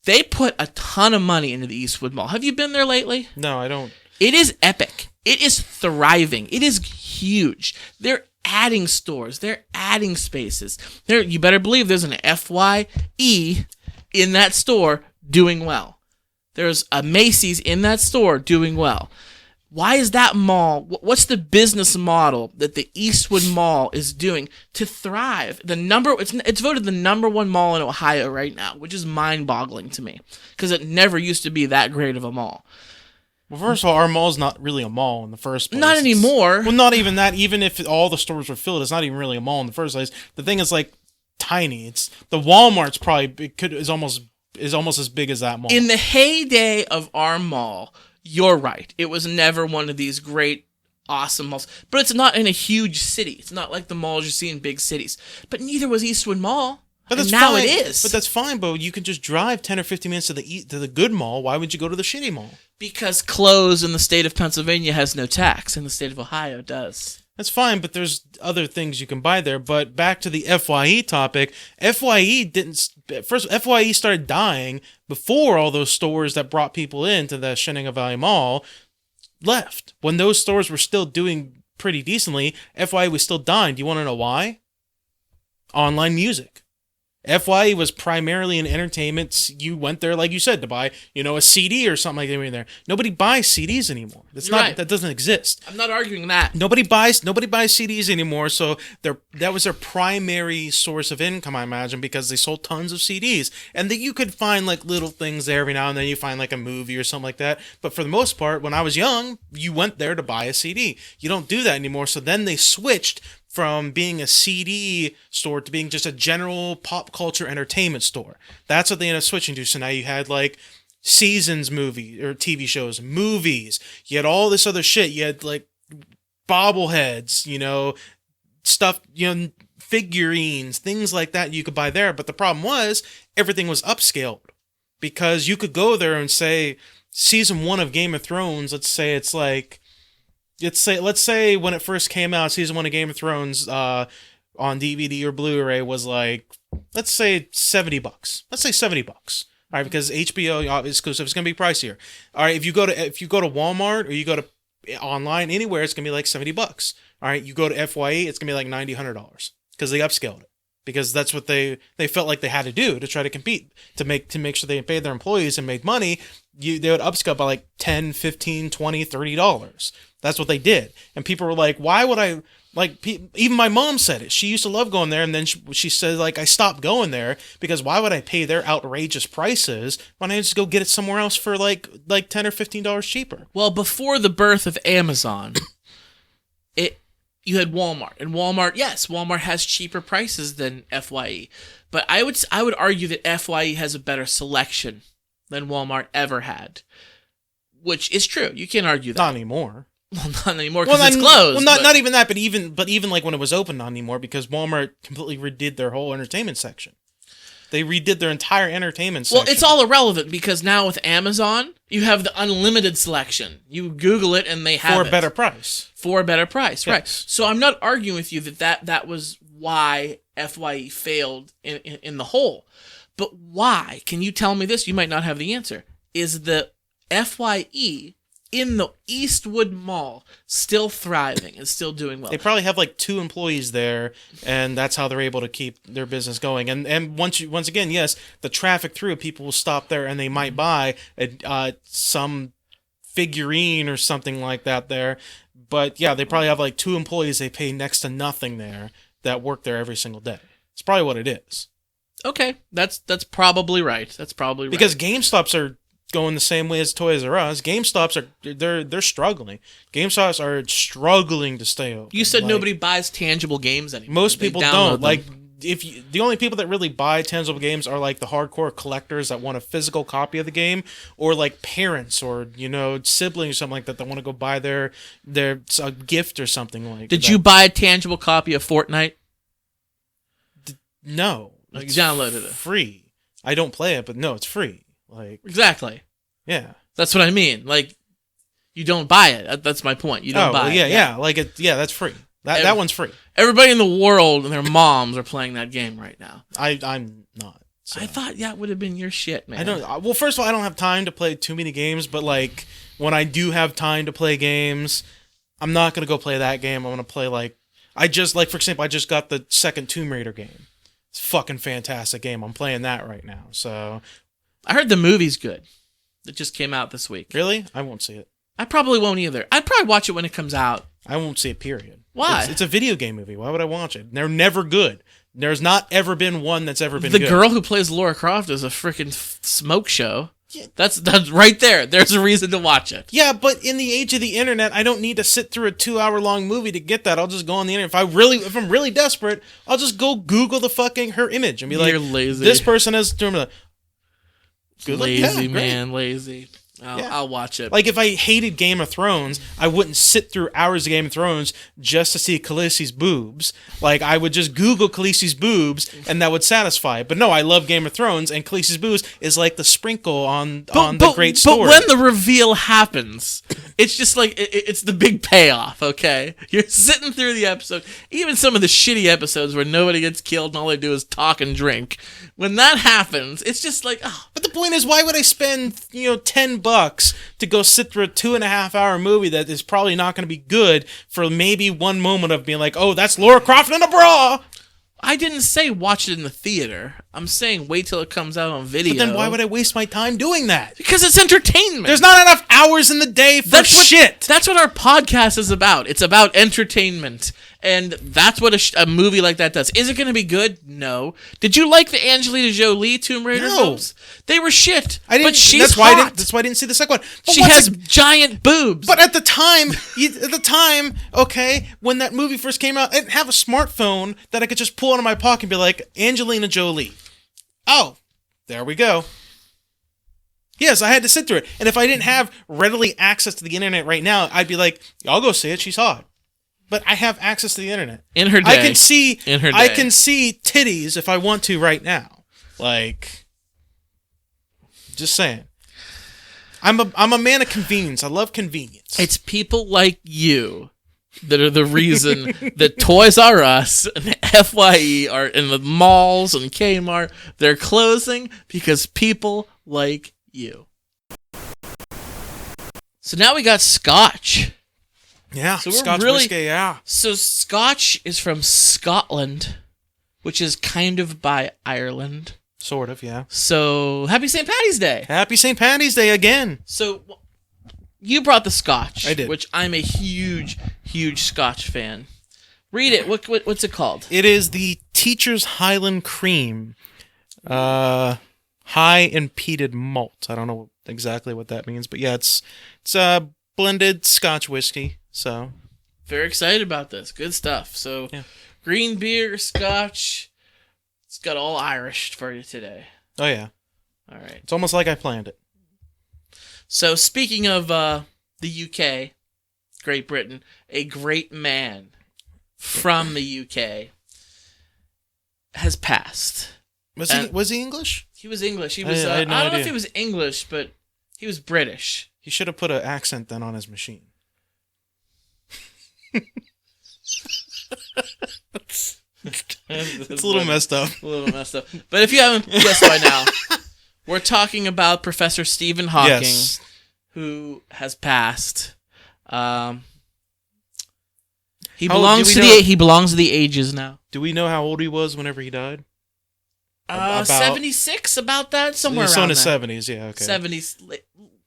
They put a ton of money into the Eastwood Mall. Have you been there lately? No, I don't. It is epic. It is thriving. It is huge. They're adding stores. They're adding spaces. You better believe there's an FYE in that store doing well. There's a Macy's in that store doing well. Why is that mall? What's the business model that the Eastwood Mall is doing to thrive? It's voted the number one mall in Ohio right now, which is mind-boggling to me because it never used to be that great of a mall. Well, first of all, our mall's not really a mall in the first place. Not anymore. Well, not even that. Even if all the stores were filled, it's not even really a mall in the first place. The thing is like tiny. It's the Walmart's probably is almost as big as that mall. In the heyday of our mall, you're right. It was never one of these great, awesome malls. But it's not in a huge city. It's not like the malls you see in big cities. But neither was Eastwood Mall. But that's now fine. It is. But that's fine, Bo. You can just drive 10 or 15 minutes to the good mall. Why would you go to the shitty mall? Because clothes in the state of Pennsylvania has no tax, and the state of Ohio does. That's fine, but there's other things you can buy there. But back to the FYE topic, FYE started dying before all those stores that brought people into the Shenango Valley Mall left. When those stores were still doing pretty decently, FYE was still dying. Do you want to know why? Online music. FYE was primarily an entertainment. You went there, like you said, to buy, a CD or something like that in there. Nobody buys CDs anymore. That doesn't exist. I'm not arguing that. Nobody buys CDs anymore. So that was their primary source of income, I imagine, because they sold tons of CDs. And then you could find like little things there every now and then. You find like a movie or something like that. But for the most part, when I was young, you went there to buy a CD. You don't do that anymore. So then they switched from being a CD store to being just a general pop culture entertainment store. That's what they ended up switching to. So now you had like seasons movie or TV shows, movies. You had all this other shit. You had like bobbleheads, stuff, figurines, things like that you could buy there. But the problem was everything was upscaled because you could go there and say season 1 of Game of Thrones, let's say when it first came out, season 1 of Game of Thrones on DVD or Blu-ray was like, let's say $70. Let's say $70. All right, because HBO is exclusive, it's gonna be pricier. All right, if you go to Walmart or you go to online anywhere, it's gonna be like $70. All right, you go to FYE, it's gonna be like $90, $100 because they upscaled it. Because that's what they felt like they had to do to try to compete, to make sure they paid their employees and made money. They would upscale by like $10, $15, $20, $30. That's what they did. And people were like, why would I, even my mom said it. She used to love going there, and then she said, like, I stopped going there because why would I pay their outrageous prices when I just go get it somewhere else for like $10 or $15 cheaper? Well, before the birth of Amazon, you had Walmart, and Walmart has cheaper prices than FYE, but I would argue that FYE has a better selection than Walmart ever had, which is true. You can't argue that. Not anymore. Well, not anymore because it's closed. Well, not even that, but even like when it was open, not anymore because Walmart completely redid their whole entertainment section. They redid their entire entertainment section. Well, it's all irrelevant because now with Amazon, you have the unlimited selection. You Google it and they have it. For a better price. For a better price, yes. Right. So I'm not arguing with you that was why FYE failed in the whole. But why? Can you tell me this? You might not have the answer. Is the FYE in the Eastwood Mall still thriving and still doing well? They probably have like 2 employees there, and that's how they're able to keep their business going. And once again, yes, the traffic through, people will stop there and they might buy some figurine or something like that there. But yeah, they probably have like 2 employees they pay next to nothing there that work there every single day. It's probably what it is. Okay, that's probably right. That's probably right. Because GameStops are going the same way as Toys R Us. GameStops they're struggling. GameStops are struggling to stay open. You said nobody buys tangible games anymore. Most They people download don't. them. Like the only people that really buy tangible games are like the hardcore collectors that want a physical copy of the game, or like parents or siblings or something like that that want to go buy their a gift or something like. Did that. you buy a tangible copy of Fortnite? No, Like, it's you downloaded it. free. I don't play it, but no, it's free. Like Exactly. yeah. That's what I mean. Like, you don't buy it. That's my point. You don't buy well, yeah, it. yeah. Like that's free. That one's free. Everybody in the world and their moms are playing that game right now. I'm not. So. I thought that would have been your shit, man. I don't. Well, first of all, I don't have time to play too many games. But like when I do have time to play games, I'm not gonna go play that game. I'm gonna play for example, I just got the second Tomb Raider game. It's a fucking fantastic game. I'm playing that right now. So I heard the movie's good. It just came out this week. really, I won't see it. I probably won't either. I'd probably watch it when it comes out. I won't see it. Period. Why? It's a video game movie. Why would I watch it? They're never good. There's not ever been one that's ever been The good. girl who plays Lara Croft is a freaking smoke show. Yeah. That's right there. There's a reason to watch it. Yeah, but in the age of the internet, I don't need to sit through a 2-hour long movie to get that. I'll just go on the internet. If I'm really desperate, I'll just go Google her image and be like, You're lazy. this person has good Lazy, yeah, great. man. Lazy. Yeah. I'll watch it. Like if I hated Game of Thrones, I wouldn't sit through hours of Game of Thrones just to see Khaleesi's boobs. Like I would just Google Khaleesi's boobs and that would satisfy. But no, I love Game of Thrones and Khaleesi's boobs is like the sprinkle on the great story. But when the reveal happens, it's just like it's the big payoff. Okay, you're sitting through the episode, even some of the shitty episodes where nobody gets killed and all they do is talk and drink. When that happens, it's just like, oh. But the point is, why would I spend $10 to go sit through a 2.5-hour movie that is probably not going to be good for maybe one moment of being like, oh, that's Lara Croft in a bra? I didn't say watch it in the theater. I'm saying wait till it comes out on video. But then why would I waste my time doing that? Because it's entertainment. There's not enough hours in the day for shit. That's what our podcast is about. It's about entertainment. And that's what a movie like that does. Is it going to be good? No. Did you like the Angelina Jolie Tomb Raider films? They were shit. I didn't. But she's that's hot. That's why I didn't see the second one. But She has giant boobs. But at the time, okay, when that movie first came out, I didn't have a smartphone that I could just pull out of my pocket and be like, Angelina Jolie. Oh, there we go. Yes, I had to sit through it. And if I didn't have readily access to the internet right now, I'd be like, I'll go see it. She's hot. But I have access to the internet. In her day. I can see titties if I want to right now. Like, just saying. I'm a man of convenience. I love convenience. It's people like you that are the reason that Toys R Us and FYE are in the malls and Kmart. They're closing because people like you. So now we got Scotch. Yeah, so we're Scotch really, whiskey, yeah. So Scotch is from Scotland, which is kind of by Ireland. Sort of, yeah. So, happy St. Patty's Day. Happy St. Patty's Day again. So, you brought the Scotch. I did. Which I'm a huge, huge Scotch fan. Read it. What's it called? It is the Teacher's Highland Cream. High in peated malt. I don't know exactly what that means, but yeah, it's blended Scotch whiskey. So very excited about this. Good stuff. So yeah. Green beer, Scotch. It's got all Irish for you today. Oh yeah. All right. It's almost like I planned it. So speaking of the UK, Great Britain, a great man from the UK has passed. Was he English? He was English. He was. I had no I don't know idea. if he was English, but he was British. He should have put an accent then on his machine. It's a little messed up. A little messed up. But if you haven't guessed by now, we're talking about Professor Stephen Hawking, Yes. who has passed. He How old- belongs do to we the know- he belongs to the ages now. Do we know how old he was whenever he died? About- 76, about that, somewhere So around in his there. 70s, yeah, okay. 70s,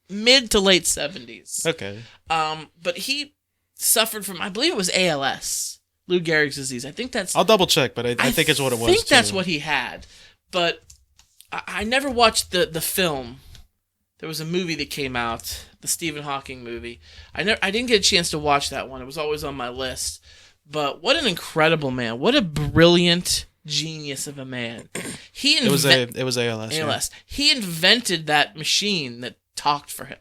mid to late 70s. Okay. But he suffered from, I believe it was ALS, Lou Gehrig's disease. I think that's. I'll double check, but I think it's what it was. I think that's too. what he had, but I never watched the film. There was a movie that came out, the Stephen Hawking movie. I didn't get a chance to watch that one. It was always on my list. But what an incredible man! What a brilliant genius of a man! It was ALS. ALS. Yeah. He invented that machine that talked for him.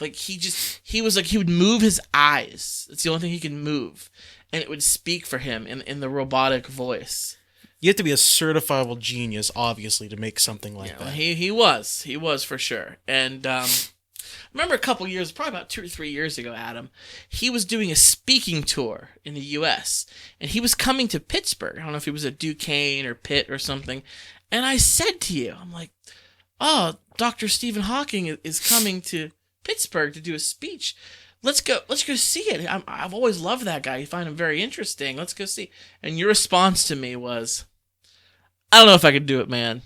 Like he would move his eyes. It's the only thing he can move, and it would speak for him in the robotic voice. You have to be a certifiable genius, obviously, to make something like that. He was for sure. And I remember a couple years, probably about 2 or 3 years ago, Adam, he was doing a speaking tour in the U.S. and he was coming to Pittsburgh. I don't know if he was at Duquesne or Pitt or something. And I said to you, I'm like, oh, Dr. Stephen Hawking is coming to Pittsburgh to do a speech. Let's go see it. I've always loved that guy. I find him very interesting. Let's go see. And your response to me was, I don't know if I could do it, man.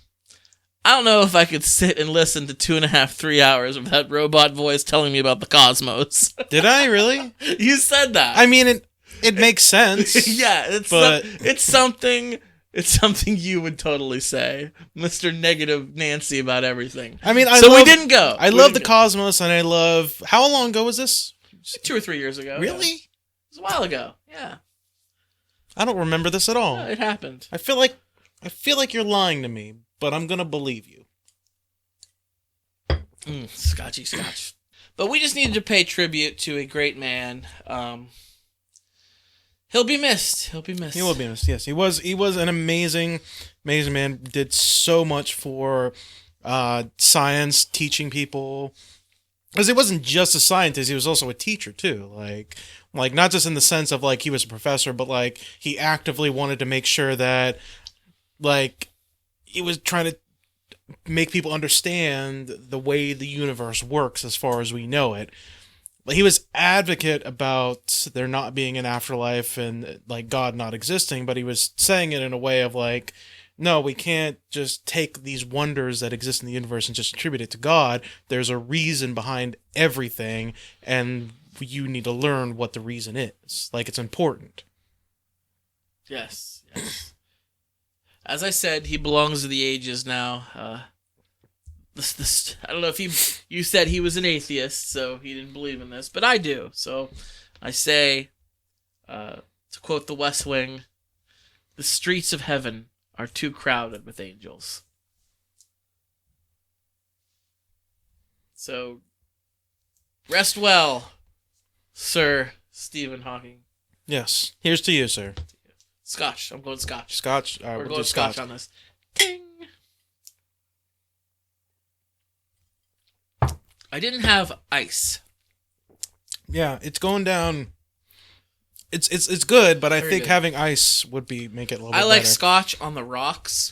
I don't know if I could sit and listen to 2.5, 3 hours of that robot voice telling me about the cosmos. Did I really? You said that. I mean, it makes sense. Yeah, it's something you would totally say, Mr. Negative Nancy about everything. I mean, we didn't go. I love the cosmos, and I love. How long ago was this? 2 or 3 years ago. Really? Yeah. It was a while ago. Yeah. I don't remember this at all. Yeah, it happened. I feel like you're lying to me, but I'm gonna believe you. Scotchy scotch. But we just needed to pay tribute to a great man. He'll be missed. He will be missed. Yes, he was an amazing man. Did so much for science, teaching people. Because he wasn't just a scientist; he was also a teacher too. Like not just in the sense of like he was a professor, but like he actively wanted to make sure that like he was trying to make people understand the way the universe works as far as we know it. He was advocate about there not being an afterlife and like God not existing, but he was saying it in a way of like, no, we can't just take these wonders that exist in the universe and just attribute it to God. There's a reason behind everything, and you need to learn what the reason is. Like, it's important. Yes. As I said, he belongs to the ages now. I don't know if you said he was an atheist, so he didn't believe in this, but I do. So I say, to quote The West Wing, the streets of heaven are too crowded with angels. So, rest well, Sir Stephen Hawking. Yes. Here's to you, sir. Scotch. I'm going Scotch. Scotch. We're going Scotch on this. Ding! I didn't have ice. Yeah, it's going down. It's good, but I Very think good. having ice would make it a little bit I like better. Scotch on the rocks,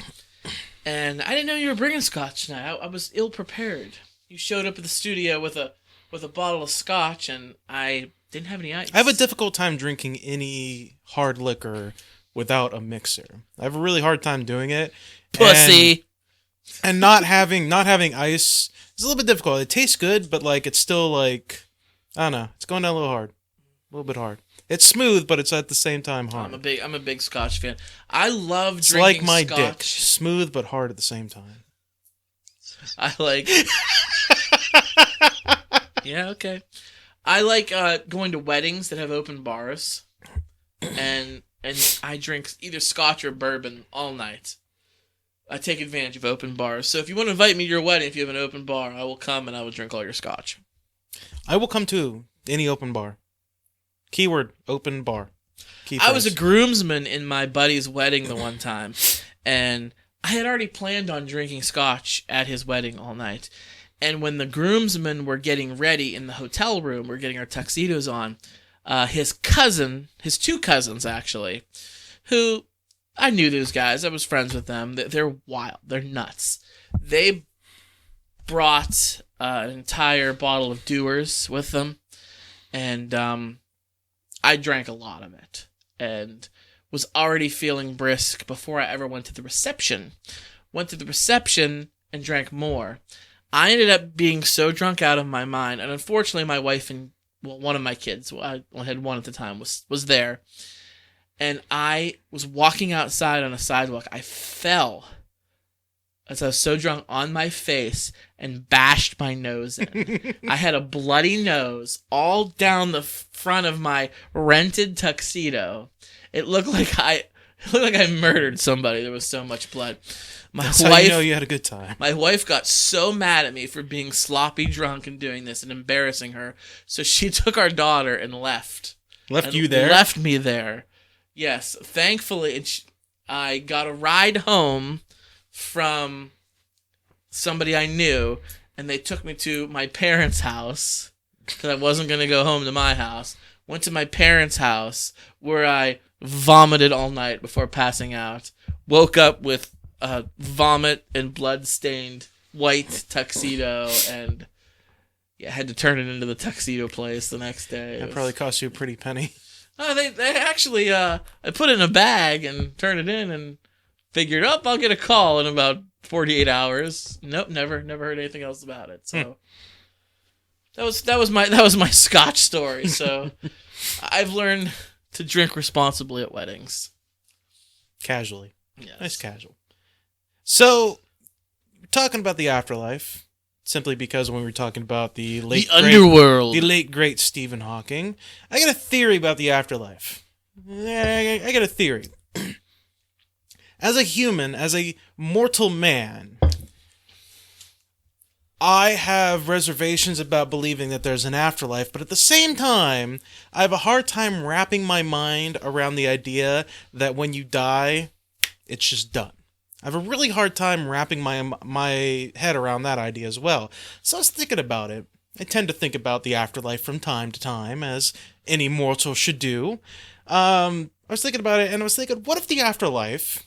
and I didn't know you were bringing Scotch tonight. I was ill prepared. You showed up at the studio with a bottle of Scotch, and I didn't have any ice. I have a difficult time drinking any hard liquor without a mixer. I have a really hard time doing it. Pussy. And not having ice is a little bit difficult. It tastes good, but like it's still like I don't know. It's going down a little hard, a little bit hard. It's smooth, but it's at the same time hard. I'm a big Scotch fan. I love It's drinking like my Scotch. dick, smooth but hard at the same time. I like. Yeah, okay. I like going to weddings that have open bars, and I drink either Scotch or bourbon all night. I take advantage of open bars. So if you want to invite me to your wedding, if you have an open bar, I will come and I will drink all your Scotch. I will come to any open bar. Keyword, open bar. Key I was a phrase. groomsman in my buddy's wedding the one time, and I had already planned on drinking Scotch at his wedding all night. And when the groomsmen were getting ready in the hotel room, we're getting our tuxedos on, his two cousins actually, who I knew those guys. I was friends with them. They're wild. They're nuts. They brought an entire bottle of Dewar's with them, and I drank a lot of it and was already feeling brisk before I ever went to the reception. Went to the reception and drank more. I ended up being so drunk out of my mind, and unfortunately my wife and one of my kids, I only had one at the time, was there. and I was walking outside on a sidewalk. I fell as I was so drunk on my face and bashed my nose in. I had a bloody nose all down the front of my rented tuxedo. It looked like I murdered somebody. There was so much blood. That's how you know you had a good time. My wife got so mad at me for being sloppy drunk and doing this and embarrassing her, so she took our daughter and left. You there? Left me there. Yes. Thankfully, I got a ride home from somebody I knew, and they took me to my parents' house because I wasn't going to go home to my house. Went to my parents' house where I vomited all night before passing out. Woke up with a vomit and blood-stained white tuxedo, and had to turn it into the tuxedo place the next day. That probably cost you a pretty penny. They actually, I put it in a bag and turned it in and figured, I'll get a call in about 48 hours. Nope, never heard anything else about it. So that was my Scotch story. So I've learned to drink responsibly at weddings. Casually. Yes. Nice casual. So, we're talking about the afterlife, simply because when we were talking about the underworld, the late great Stephen Hawking, I got a theory about the afterlife. I got a theory. As a human, as a mortal man, I have reservations about believing that there's an afterlife, but at the same time, I have a hard time wrapping my mind around the idea that when you die, it's just done. I have a really hard time wrapping my head around that idea as well. So I was thinking about it. I tend to think about the afterlife from time to time, as any mortal should do. I was thinking about it, and I was thinking, what if the afterlife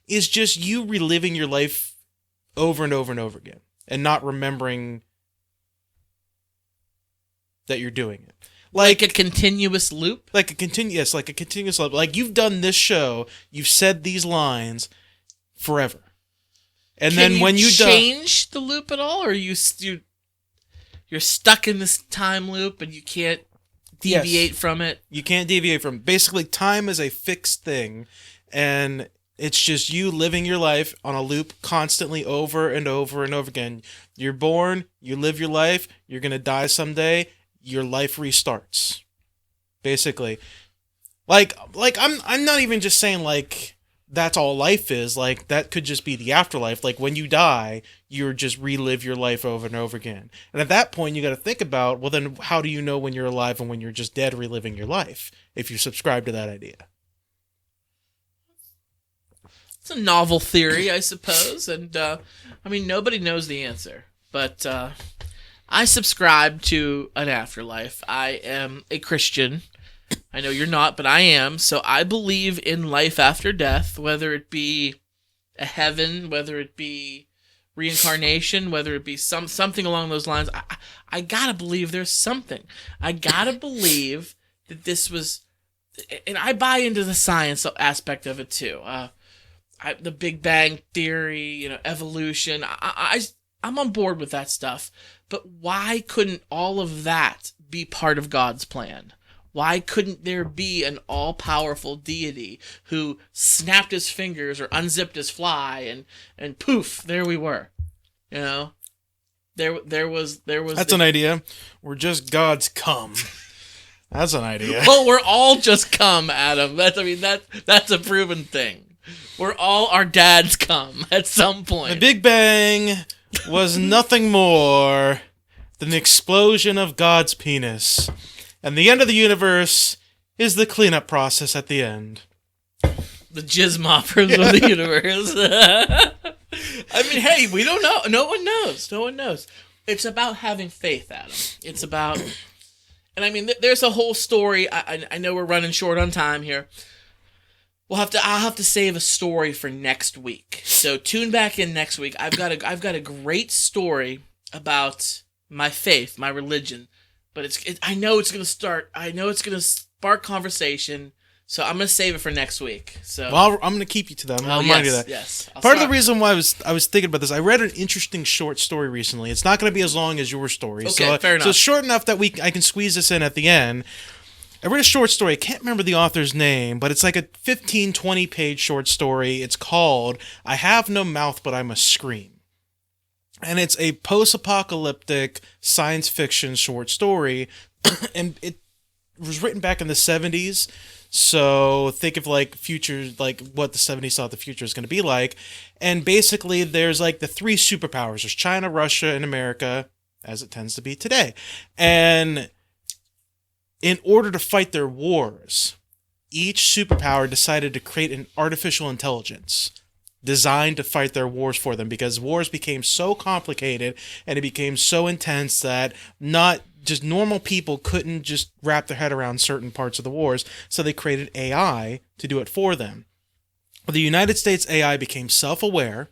is just you reliving your life over and over and over again, and not remembering that you're doing it? Like a continuous loop? Like a continuous loop. Like, you've done this show, you've said these lines forever. And Can then when you change the loop at all, or you're stuck in this time loop and you can't deviate from it? You can't deviate from it. Basically, time is a fixed thing, and it's just you living your life on a loop constantly over and over and over again. You're born, you live your life, you're going to die someday, your life restarts. Basically. Like I'm not even just saying like that's all life is. Like, that could just be the afterlife. Like, when you die, you're just relive your life over and over again. And at that point, you got to think about, well, then how do you know when you're alive and when you're just dead reliving your life, if you subscribe to that idea? It's a novel theory, I suppose. And, nobody knows the answer. But I subscribe to an afterlife. I am a Christian. I know you're not, but I am. So I believe in life after death, whether it be a heaven, whether it be reincarnation, whether it be something along those lines. I gotta believe there's something. I gotta believe that this was, and I buy into the science aspect of it too. The Big Bang Theory, evolution. I'm on board with that stuff. But why couldn't all of that be part of God's plan? Why couldn't there be an all-powerful deity who snapped his fingers or unzipped his fly and poof, there we were? There was. That's an idea. We're just God's cum. That's an idea. Well, we're all just cum, Adam. That's a proven thing. We're all our dad's cum at some point. The Big Bang was nothing more than the explosion of God's penis. And the end of the universe is the cleanup process at the end. The jizz moppers of the universe. Hey, we don't know. No one knows. No one knows. It's about having faith, Adam. It's about... And there's a whole story. I know we're running short on time here. I'll have to save a story for next week. So tune back in next week. I've got a great story about my faith, my religion. But I know it's going to spark conversation, so I'm going to save it for next week. So, well, I'm going to keep you to that. I'll remind you of that. Yes. Part of the reason why I was thinking about this, I read an interesting short story recently. It's not going to be as long as your story. Okay, fair enough. So it's short enough that I can squeeze this in at the end. I read a short story. I can't remember the author's name, but it's like a 15, 20-page short story. It's called I Have No Mouth, But I Must Scream. And it's a post-apocalyptic science fiction short story. And it was written back in the 70s. So think of like future, like what the 70s thought the future is going to be like. And basically there's like the three superpowers. There's China, Russia, and America, as it tends to be today. And in order to fight their wars, each superpower decided to create an artificial intelligence designed to fight their wars for them, because wars became so complicated and it became so intense that not just normal people couldn't just wrap their head around certain parts of the wars, so they created AI to do it for them. The United States AI became self-aware,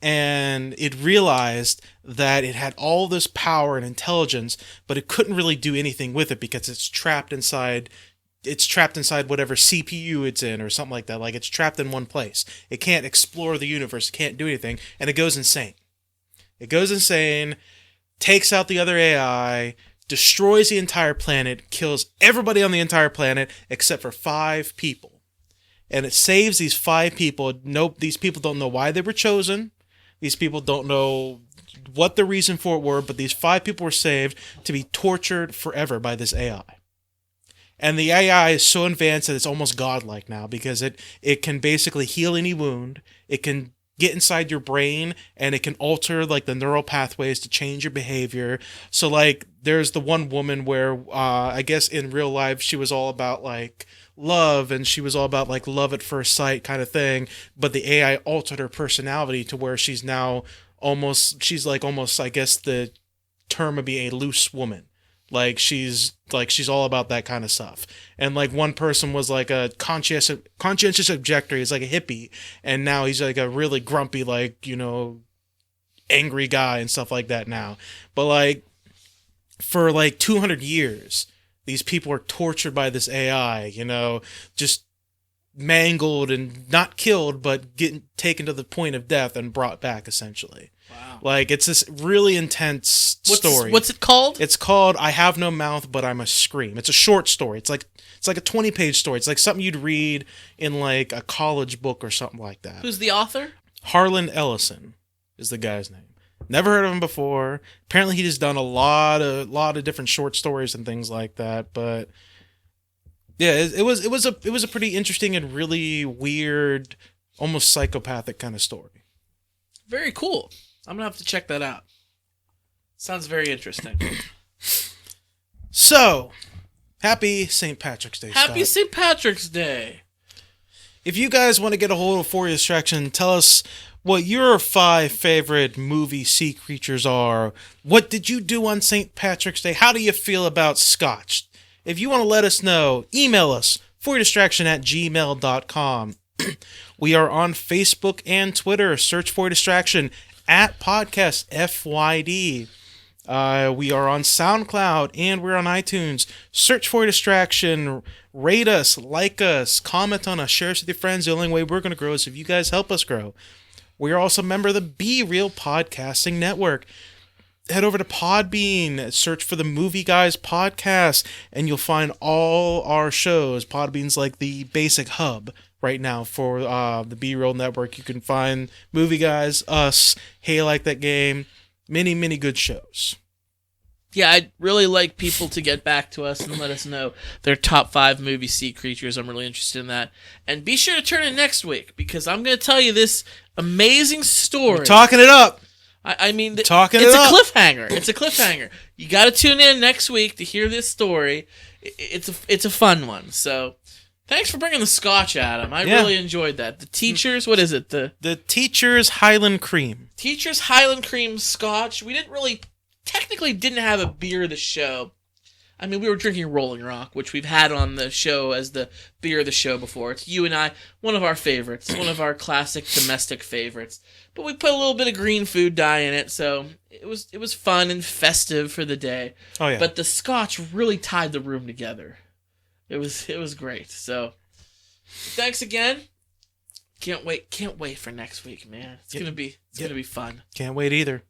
and it realized that it had all this power and intelligence, but it couldn't really do anything with it because it's trapped inside whatever CPU it's in or something like that. Like, it's trapped in one place. It can't explore the universe. It can't do anything. And it goes insane. Takes out the other AI, destroys the entire planet, kills everybody on the entire planet except for 5 people. And it saves these 5 people. Nope, these people don't know why they were chosen. These people don't know what the reason for it were, but these 5 people were saved to be tortured forever by this AI. And the AI is so advanced that it's almost godlike now, because it can basically heal any wound. It can get inside your brain, and it can alter like the neural pathways to change your behavior. So like there's the one woman where I guess in real life she was all about like love, and she was all about like love at first sight kind of thing, but the AI altered her personality to where she's almost I guess the term would be a loose woman. Like she's all about that kind of stuff. And like one person was like a conscientious objector. He's like a hippie, and now he's like a really grumpy, like, you know, angry guy and stuff like that now. But like for like 200 years, these people are tortured by this AI, you know, just mangled and not killed, but getting taken to the point of death and brought back essentially. Wow. Like, it's this really intense story. What's it called? It's called I Have No Mouth, But I Must Scream. It's a short story. It's like a 20-page story. It's like something you'd read in like a college book or something like that. Who's the author? Harlan Ellison is the guy's name. Never heard of him before. Apparently he just done a lot of different short stories and things like that, but yeah, it was a pretty interesting and really weird, almost psychopathic kind of story. Very cool. I'm going to have to check that out. Sounds very interesting. So, happy St. Patrick's Day, Happy Scott. St. Patrick's Day. If you guys want to get a hold of For Your Distraction, tell us what your 5 favorite movie sea creatures are. What did you do on St. Patrick's Day? How do you feel about Scotch? If you want to let us know, email us, foryourdistraction@gmail.com. We are on Facebook and Twitter. Search For Your Distraction @podcast FYD. We are on SoundCloud and we're on iTunes. Search For Your Distraction. Rate us, like us, comment on us, share us with your friends. The only way we're going to grow is if you guys help us grow. We are also a member of the Be Real Podcasting Network. Head over to Podbean, search for the Movie Guys podcast, and you'll find all our shows. Podbean's like the basic hub right now for the Be Real Network. You can find Movie Guys, us, Hey, Like That Game, many, many good shows. Yeah, I'd really like people to get back to us and let us know their top 5 movie sea creatures. I'm really interested in that. And be sure to turn in next week, because I'm going to tell you this amazing story. You're talking it up. I mean, it's up. a cliffhanger. It's a cliffhanger. You got to tune in next week to hear this story. It's a fun one. So, thanks for bringing the Scotch, Adam. I really enjoyed that. The Teachers, what is it? The Teachers Highland Cream. Teachers Highland Cream Scotch. We technically didn't have a beer of the show. I mean, we were drinking Rolling Rock, which we've had on the show as the beer of the show before. It's you and I, one of our favorites, one of our classic domestic favorites. But we put a little bit of green food dye in it, so it was fun and festive for the day. Oh yeah. But the Scotch really tied the room together. It was great. So thanks again. Can't wait for next week, man. It's gonna be fun. Can't wait either.